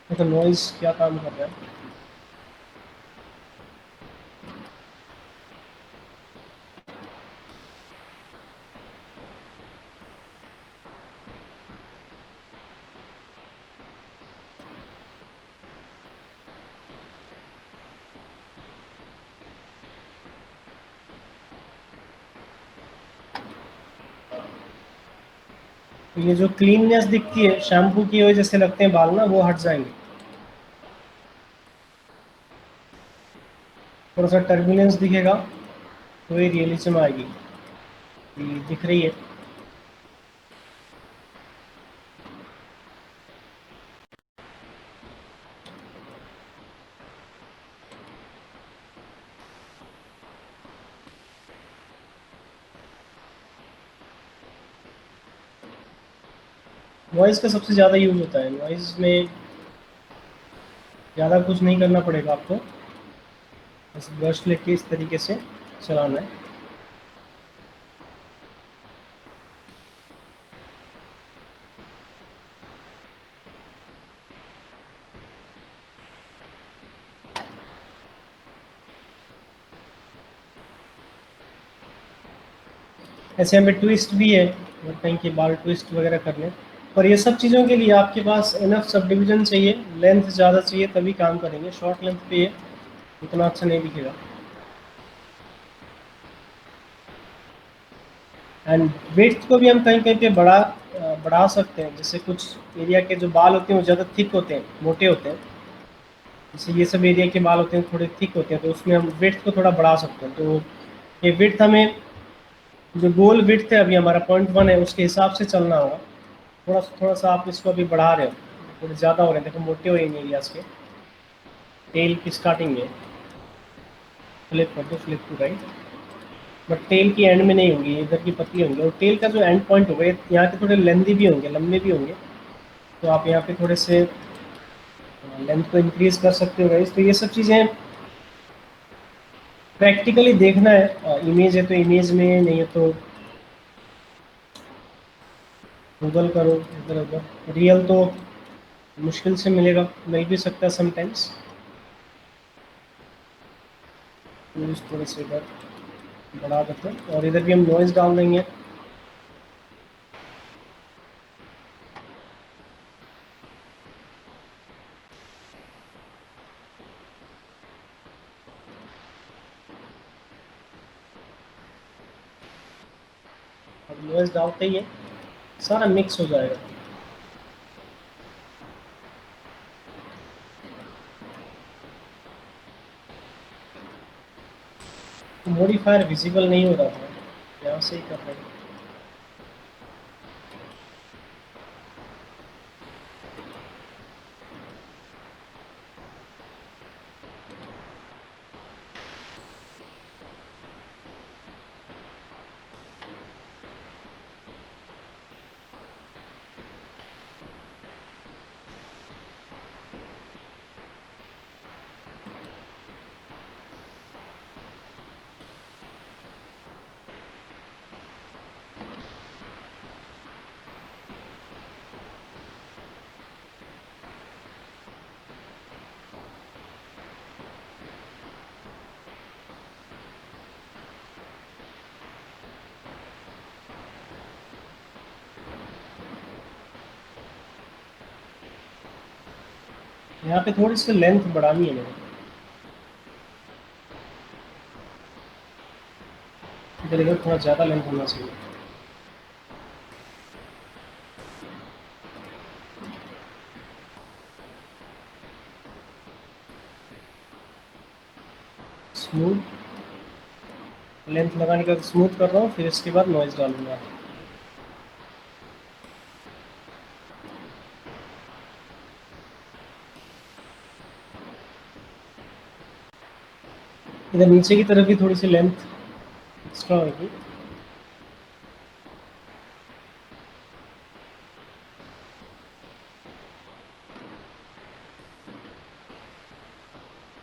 तो नॉइज़ क्या काम कर रहा है। तो ये जो क्लीननेस दिखती है शैम्पू की वजह से लगते हैं बाल ना, वो हट जाएंगे। थोड़ा सा टर्बुलेंस दिखेगा तो ये रियलिज्म आएगी। ये दिख रही है। नॉइज़ का सबसे ज़्यादा यूज़ होता है। नॉइज़ में ज़्यादा कुछ नहीं करना पड़ेगा आपको, बस ब्रश लेके इस तरीके से चलाना है। ऐसे हमें ट्विस्ट भी है, अगर कहीं के बाल ट्विस्ट वगैरह करने, पर ये सब चीज़ों के लिए आपके पास इनफ सब डिवीजन चाहिए, लेंथ ज़्यादा चाहिए तभी काम करेंगे। शॉर्ट लेंथ पे ये उतना अच्छा नहीं दिखेगा। एंड वेट्स को भी हम कहीं कहीं पे बढ़ा सकते हैं। जैसे कुछ एरिया के जो बाल होते हैं वो ज़्यादा थिक होते हैं, मोटे होते हैं। जैसे ये सब एरिया के बाल होते हैं थोड़े थिक होते हैं, तो उसमें हम वेट्स को थोड़ा बढ़ा सकते हैं। तो ये विड्थ हमें, जो गोल विड्थ है अभी हमारा 0.1 है, उसके हिसाब से चलना होगा। थोड़ा थोड़ा सा आप इसको अभी बढ़ा रहे हो, थोड़े ज़्यादा हो रहे हैं, देखो मोटे हो रहे हैं एरियाज के। टेल की स्टार्टिंग में फ्लिप कर दो, flip to right. But tail की एंड में नहीं होंगी, इधर की पतली होंगी। और टेल का जो एंड पॉइंट होगा यहाँ के थोड़े लेंदी भी होंगे, लंबे भी होंगे। तो आप यहाँ पे थोड़े से लेंथ को इंक्रीज कर सकते हो गाइस। तो ये सब चीज़ें प्रैक्टिकली देखना है। इमेज है तो इमेज में, नहीं है तो गूगल करो इधर उधर। रियल तो मुश्किल से मिलेगा, मिल भी सकता है समटाइम्स। थोड़े से इधर बढ़ा देते हैं और इधर भी हम नॉइज़ डाल देंगे। अब नॉइज़ डालते ही है सारा मिक्स हो जाएगा। तो मॉडिफायर विजिबल नहीं हो रहा था, यहाँ से ही कर रहे हैं। यहाँ पे थोड़ी सी लेंथ बढ़ानी है मेरे को, इधर इधर थोड़ा ज़्यादा लेंथ होना चाहिए। स्मूथ लेंथ लगाने के बाद स्मूथ कर रहा हूँ, फिर इसके बाद नॉइज़ डालूंगा। इधर नीचे की तरफ भी थोड़ी सी लेंथ एक्स्ट्रा होगी।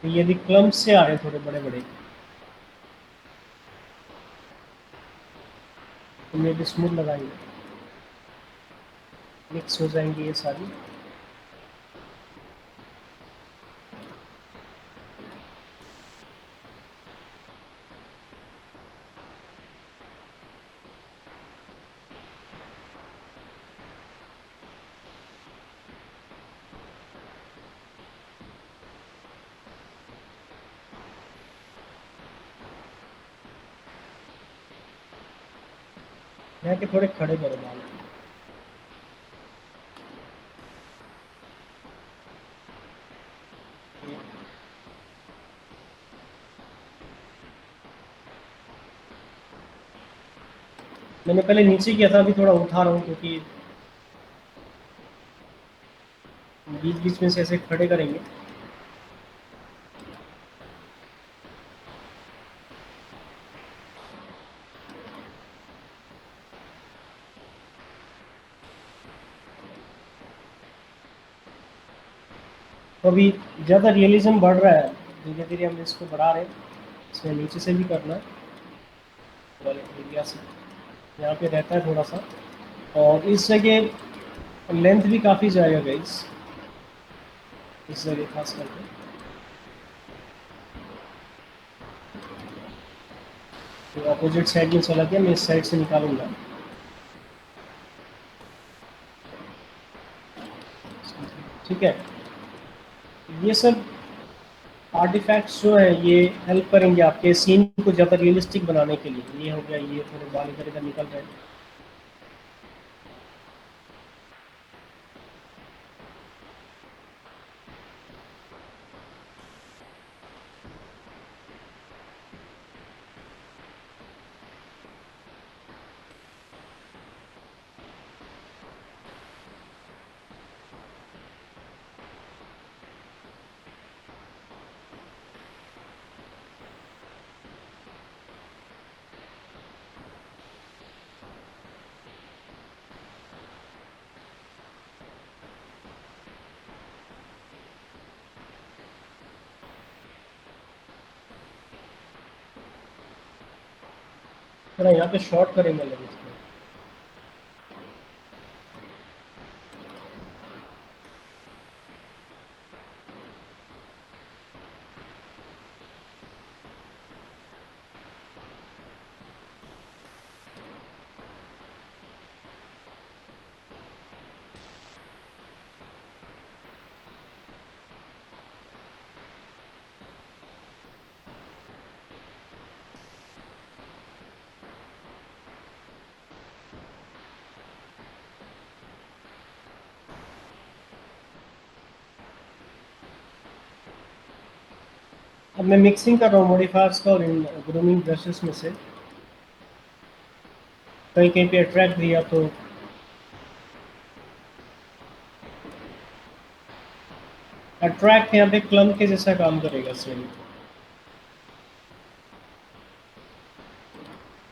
तो ये भी क्लम्प से आ रहे हैं थोड़े बड़े बड़े, तो ये भी स्मूथ लगाएंगे, मिक्स हो जाएंगी ये सारी। यहाँ के थोड़े खड़े करो बाल। मैंने पहले नीचे किया था, अभी थोड़ा उठा रहा हूँ क्योंकि बीच बीच में से ऐसे खड़े करेंगे। तो अभी ज़्यादा रियलिज्म बढ़ रहा है, धीरे धीरे हम इसको बढ़ा रहे हैं। इसमें नीचे से भी करना है वाले एरिया से, यहाँ पे रहता है थोड़ा सा। और इस जगह लेंथ भी काफ़ी जाएगा गाइस, इस जगह खास करके। तो अपोजिट साइड में चला गया, मैं इस साइड से निकालूंगा। ठीक है, ये सब आर्टिफैक्ट्स जो है ये हेल्प करेंगे आपके सीन को ज़्यादा रियलिस्टिक बनाने के लिए। ये हो गया, ये थोड़े बाल इधर इधर निकल रहे हैं। थोड़ा यहाँ पे शॉर्ट करेंगे लगे इसको। अब मैं मिक्सिंग कर रहा हूँ मॉडिफायर्स का और इन ग्रूमिंग ब्रशेस में से। कहीं कहीं पे अट्रैक्ट दिया तो अट्रैक्ट यहाँ पे क्लम के जैसा काम करेगा सेम।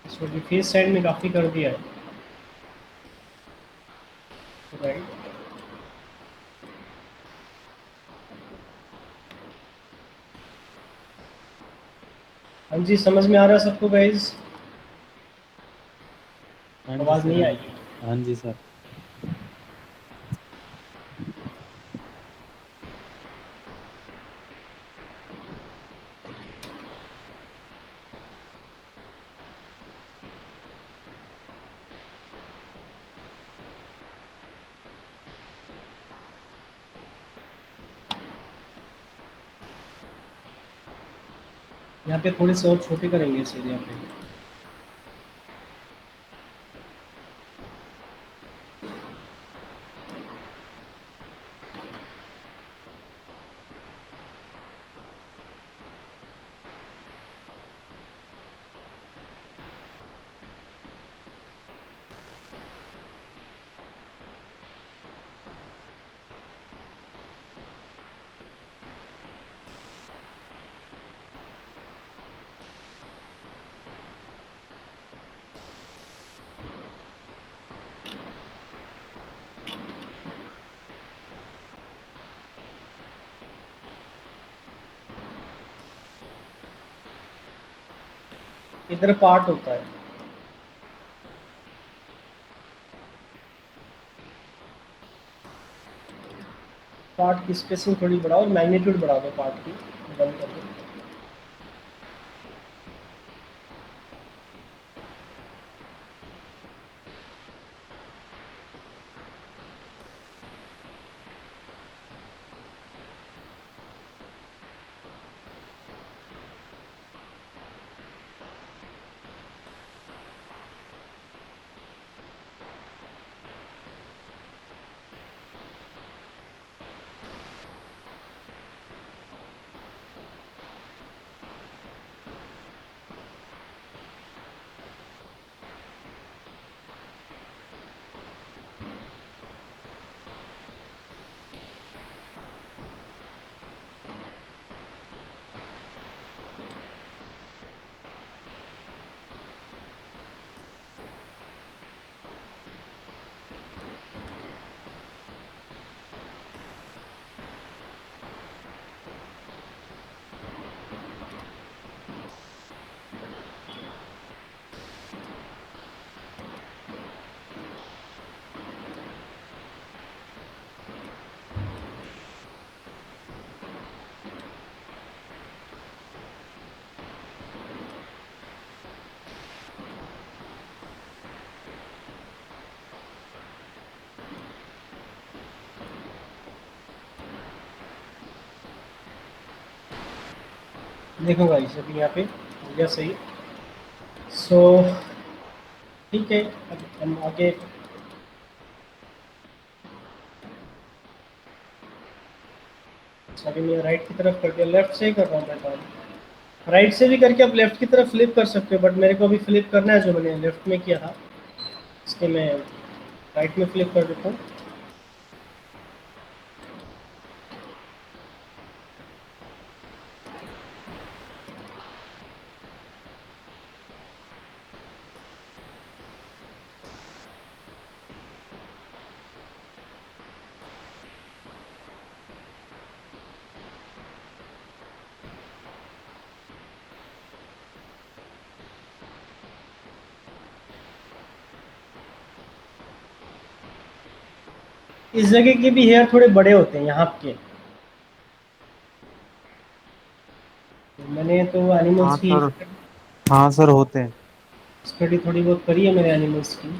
इसको भी फेस साइड में काफ़ी कर दिया है, राइट। हाँ जी, समझ में आ रहा है सबको गाइज? हाँ जी आवाज़ सर, नहीं हाँ। आएगी? हाँ जी सर। यहाँ पे थोड़े से और छोटे करेंगे इस एरिया पे। इधर पार्ट होता है, पार्ट की स्पेसिंग थोड़ी बढ़ाओ और मैग्नीट्यूड बढ़ा दो पार्ट की, बंद कर दो। देखो गाइस अभी यहाँ पे हो गया सही। सो ठीक है, अब हम आगे। अभी मैं राइट की तरफ कर दिया, लेफ्ट से ही कर रहा हूँ मैं काम। राइट से भी करके आप लेफ्ट की तरफ फ्लिप कर सकते हो, बट मेरे को अभी फ्लिप करना है जो मैंने लेफ्ट में किया था, इसके मैं राइट में फ्लिप कर देता हूँ। इस जगह के भी हेयर थोड़े बड़े होते हैं यहाँ के। मैंने तो हाँ एनिमल्स की सर। हाँ सर, होते हैं। स्टडी थोड़ी बहुत करी है मैंने एनिमल्स की।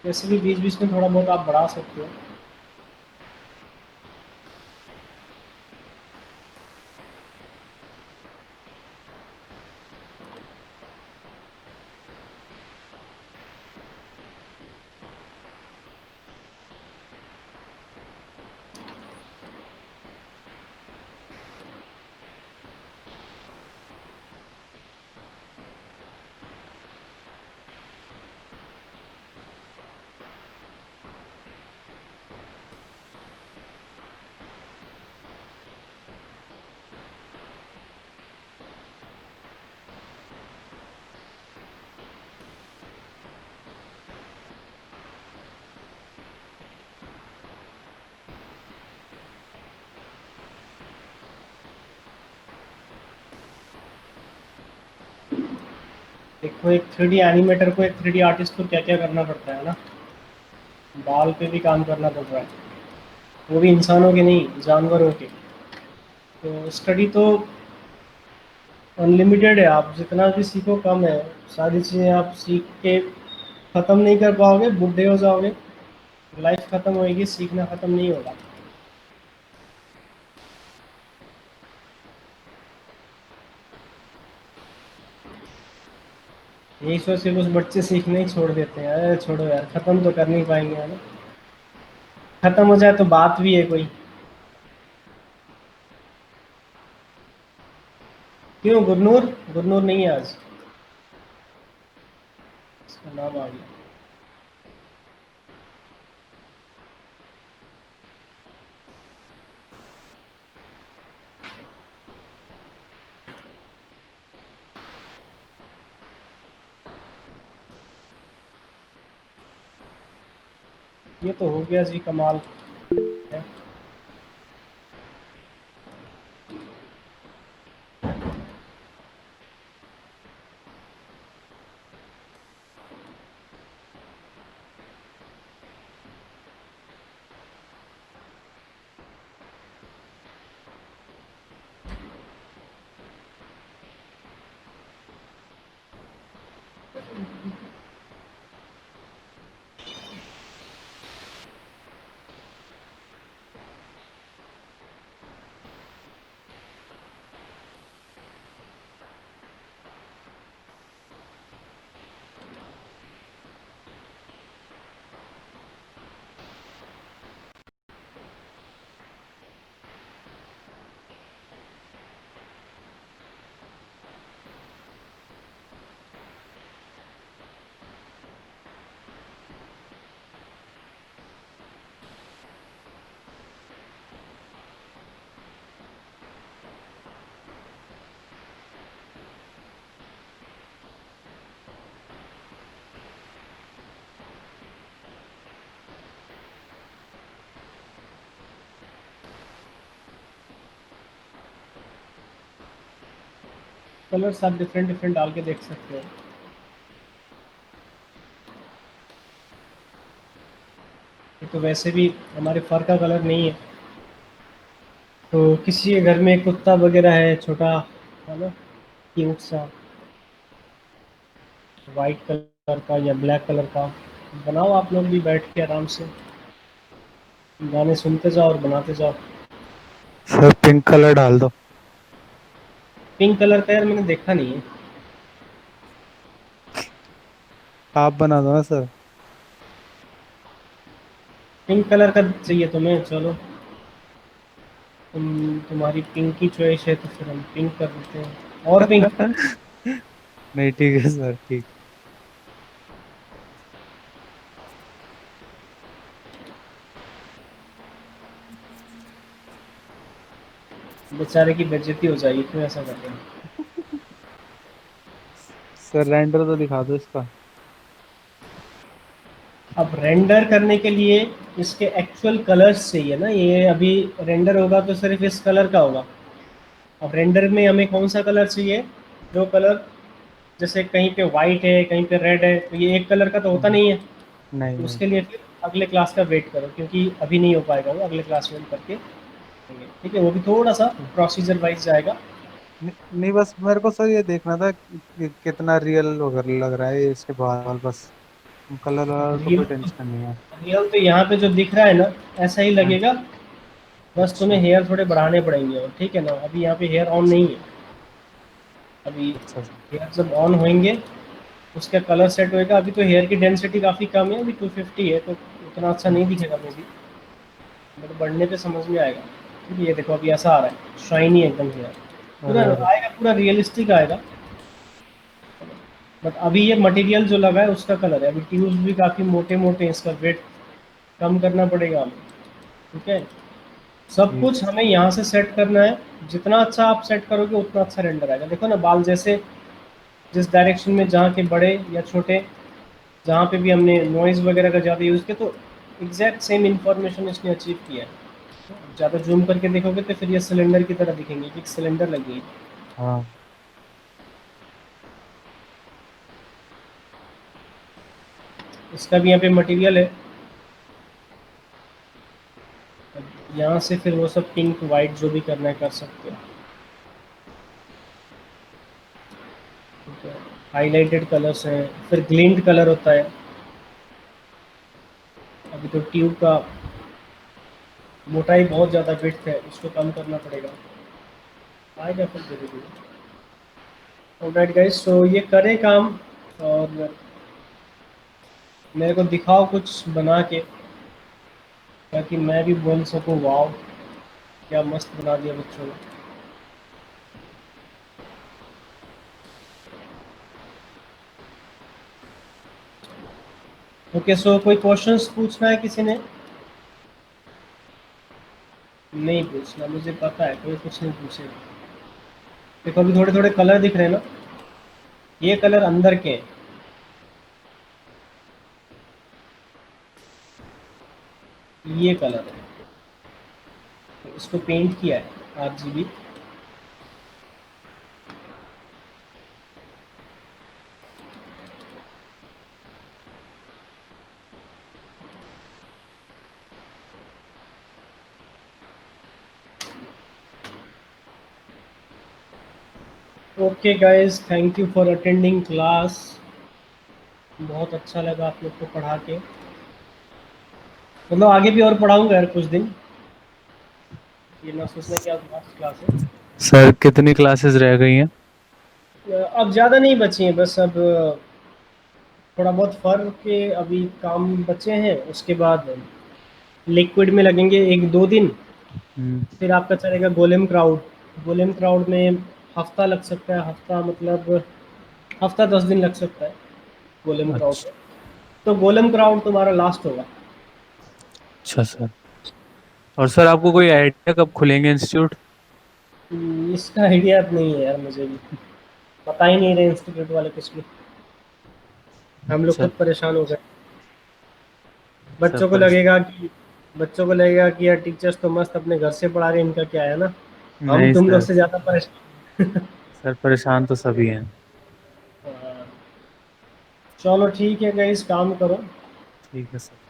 वैसे भी बीच बीच में थोड़ा बहुत आप बढ़ा सकते हो। देखो एक 3D एनिमेटर को, एक 3D आर्टिस्ट को क्या क्या करना पड़ता है ना। बाल पे भी काम करना पड़ रहा है, वो भी इंसानों के नहीं, जानवरों के। तो स्टडी तो अनलिमिटेड है, आप जितना भी सीखो कम है। सारी चीज़ें आप सीख के ख़त्म नहीं कर पाओगे, बूढ़े हो जाओगे, लाइफ ख़त्म होएगी, सीखना ख़त्म नहीं होगा। यही सोच के कुछ बच्चे सीखने ही छोड़ देते हैं, अरे छोड़ो यार, ख़त्म तो कर नहीं पाएंगे, है ना। ख़त्म हो जाए तो बात भी है कोई। क्यों गुरनूर? गुरनूर नहीं है आज, इसका नाम आ गया। ये तो हो गया जी, कमाल है। कलर्स आप डिफरेंट डिफरेंट डाल के देख सकते हो। ये तो वैसे भी हमारे फर का कलर नहीं है। तो किसी के घर में कुत्ता वगैरह है छोटा, है ना, क्यूट सा, वाइट कलर का या ब्लैक कलर का, बनाओ आप लोग भी बैठ के आराम से, गाने सुनते जाओ और बनाते जाओ। सर पिंक कलर डाल दो। पिंक कलर का यार मैंने देखा नहीं है। आप बना दो ना सर। पिंक कलर का चाहिए तुम्हें, चलो तुम्हारी पिंक की चॉइस है तो फिर हम पिंक कर देते हैं, और पिंक। नहीं ठीक है सर, ठीक। बेचारे की बेइज्जती हो जाएगी, क्यों ऐसा कर रहे हैं। सर रेंडर तो दिखा दो इसका। अब रेंडर करने के लिए इसके एक्चुअल कलर्स चाहिए ना, ये अभी रेंडर होगा तो सिर्फ इस कलर का होगा। अब रेंडर में हमें कौन सा कलर चाहिए, जो कलर, जैसे कहीं पे वाइट है कहीं पे रेड है, तो ये एक कलर का तो होता हम्म, नहीं है। नहीं तो नहीं। उसके लिए फिर अगले क्लास का वेट करो, क्योंकि अभी नहीं हो पाएगा, वो अगले क्लास में करके देंगे। ठीक है, वो भी थोड़ा सा प्रोसीजर वाइज जाएगा। नहीं, नहीं, बस मेरे को सर ये देखना था कि कितना रियल वगैरह लग रहा है ये, इसके बाल बस। कलर वलर तो रियल कोई टेंशन नहीं है। रियल तो यहाँ पे जो दिख रहा है ना, ऐसा ही हाँ। लगेगा। बस तुम्हें अच्छा। हेयर थोड़े बढ़ाने पड़ेंगे, और ठीक है ना, अभी यहाँ पे हेयर ऑन नहीं है। अभी अच्छा सर। हेयर जब ऑन होंगे उसका कलर सेट होएगा। अभी तो हेयर की डेंसिटी काफ़ी कम है, अभी 250 है, तो उतना अच्छा नहीं दिखेगा मे भी, बट बढ़ने पे समझ में आएगा। ठीक है, ये देखो अभी ऐसा आ रहा है, शाइनी एकदम हेयर, पूरा अरे अरे। आएगा, पूरा रियलिस्टिक आएगा। बट अभी ये मटेरियल जो लगा है उसका कलर है, अभी ट्यूब्स भी काफ़ी मोटे मोटे हैं, इसका वेट कम करना पड़ेगा हमें। ठीक है, सब ठीक। कुछ हमें यहाँ से सेट करना है। जितना अच्छा आप सेट करोगे उतना अच्छा रेंडर आएगा। देखो ना बाल जैसे, जिस डायरेक्शन में जहाँ के बड़े या छोटे, जहाँ पे भी हमने नॉइज़ वगैरह का ज़्यादा यूज़ किया, तो एग्जैक्ट सेम इंफॉर्मेशन इसने अचीव किया है। ज़्यादा जूम करके देखोगे तो फिर ये सिलेंडर की तरह दिखेंगे, कि एक सिलेंडर लगी है। हाँ। इसका भी यहाँ पे मटेरियल है। यहाँ से फिर वो सब पिंक वाइट जो भी करना है कर सकते हो। ठीक है, हाईलाइटेड कलर्स हैं, फिर ग्लिंट कलर होता है। अभी तो ट्यूब का मोटाई बहुत ज़्यादा विड्थ है, उसको कम करना पड़ेगा, आएगा फिर धीरे धीरे। ऑलराइट गाइस, सो ये करें काम, और मेरे को दिखाओ कुछ बना के, ताकि मैं भी बोल सकूँ वाओ क्या मस्त बना दिया बच्चों ने। ओके, सो कोई क्वेश्चंस पूछना है किसी ने? नहीं पूछना, मुझे पता है कोई कुछ नहीं पूछेगा। देखो अभी थोड़े थोड़े कलर दिख रहे हैं ना, ये कलर अंदर के हैं, ये कलर है, तो इसको पेंट किया है RGB। Okay guys, thank you for attending class, बहुत अच्छा लगा आप लोग को पढ़ा के। मतलब आगे भी और पढ़ाऊंगा यार कुछ दिन, ये ना सोचना कि आज लास्ट क्लास है। सर कितनी क्लासेस रह गई हैं? अब ज़्यादा नहीं बची हैं, बस अब थोड़ा बहुत फर के अभी काम बचे हैं, उसके बाद लिक्विड में लगेंगे 1-2 दिन। हम्म। फिर आपका चलेगा गोलेम क्राउड। गोलेम क्राउड में हफ्ता लग सकता है, हफ्ता मतलब हफ्ता 10 दिन लग सकता है गोलेम क्राउड अच्छा। में। तो गोलेम क्राउड तुम्हारा लास्ट होगा। अच्छा सर। और सर आपको कोई आइडिया कब खुलेंगे इंस्टीट्यूट? इसका आइडिया नहीं है यार, मुझे भी पता ही नहीं रहे इंस्टीट्यूट वाले कुछ भी। हम लोग अच्छा। खुद परेशान हो गए। सर बच्चों को पर लगेगा कि बच्चों को लगेगा कि यार टीचर्स तो मस्त अपने घर से पढ़ा रहे हैं, इनका क्या है ना, हम नहीं तुम लोग सर। से ज़्यादा परेशान। सर परेशान तो सभी हैं। हाँ, चलो ठीक है गाइस, काम करो। ठीक है सर।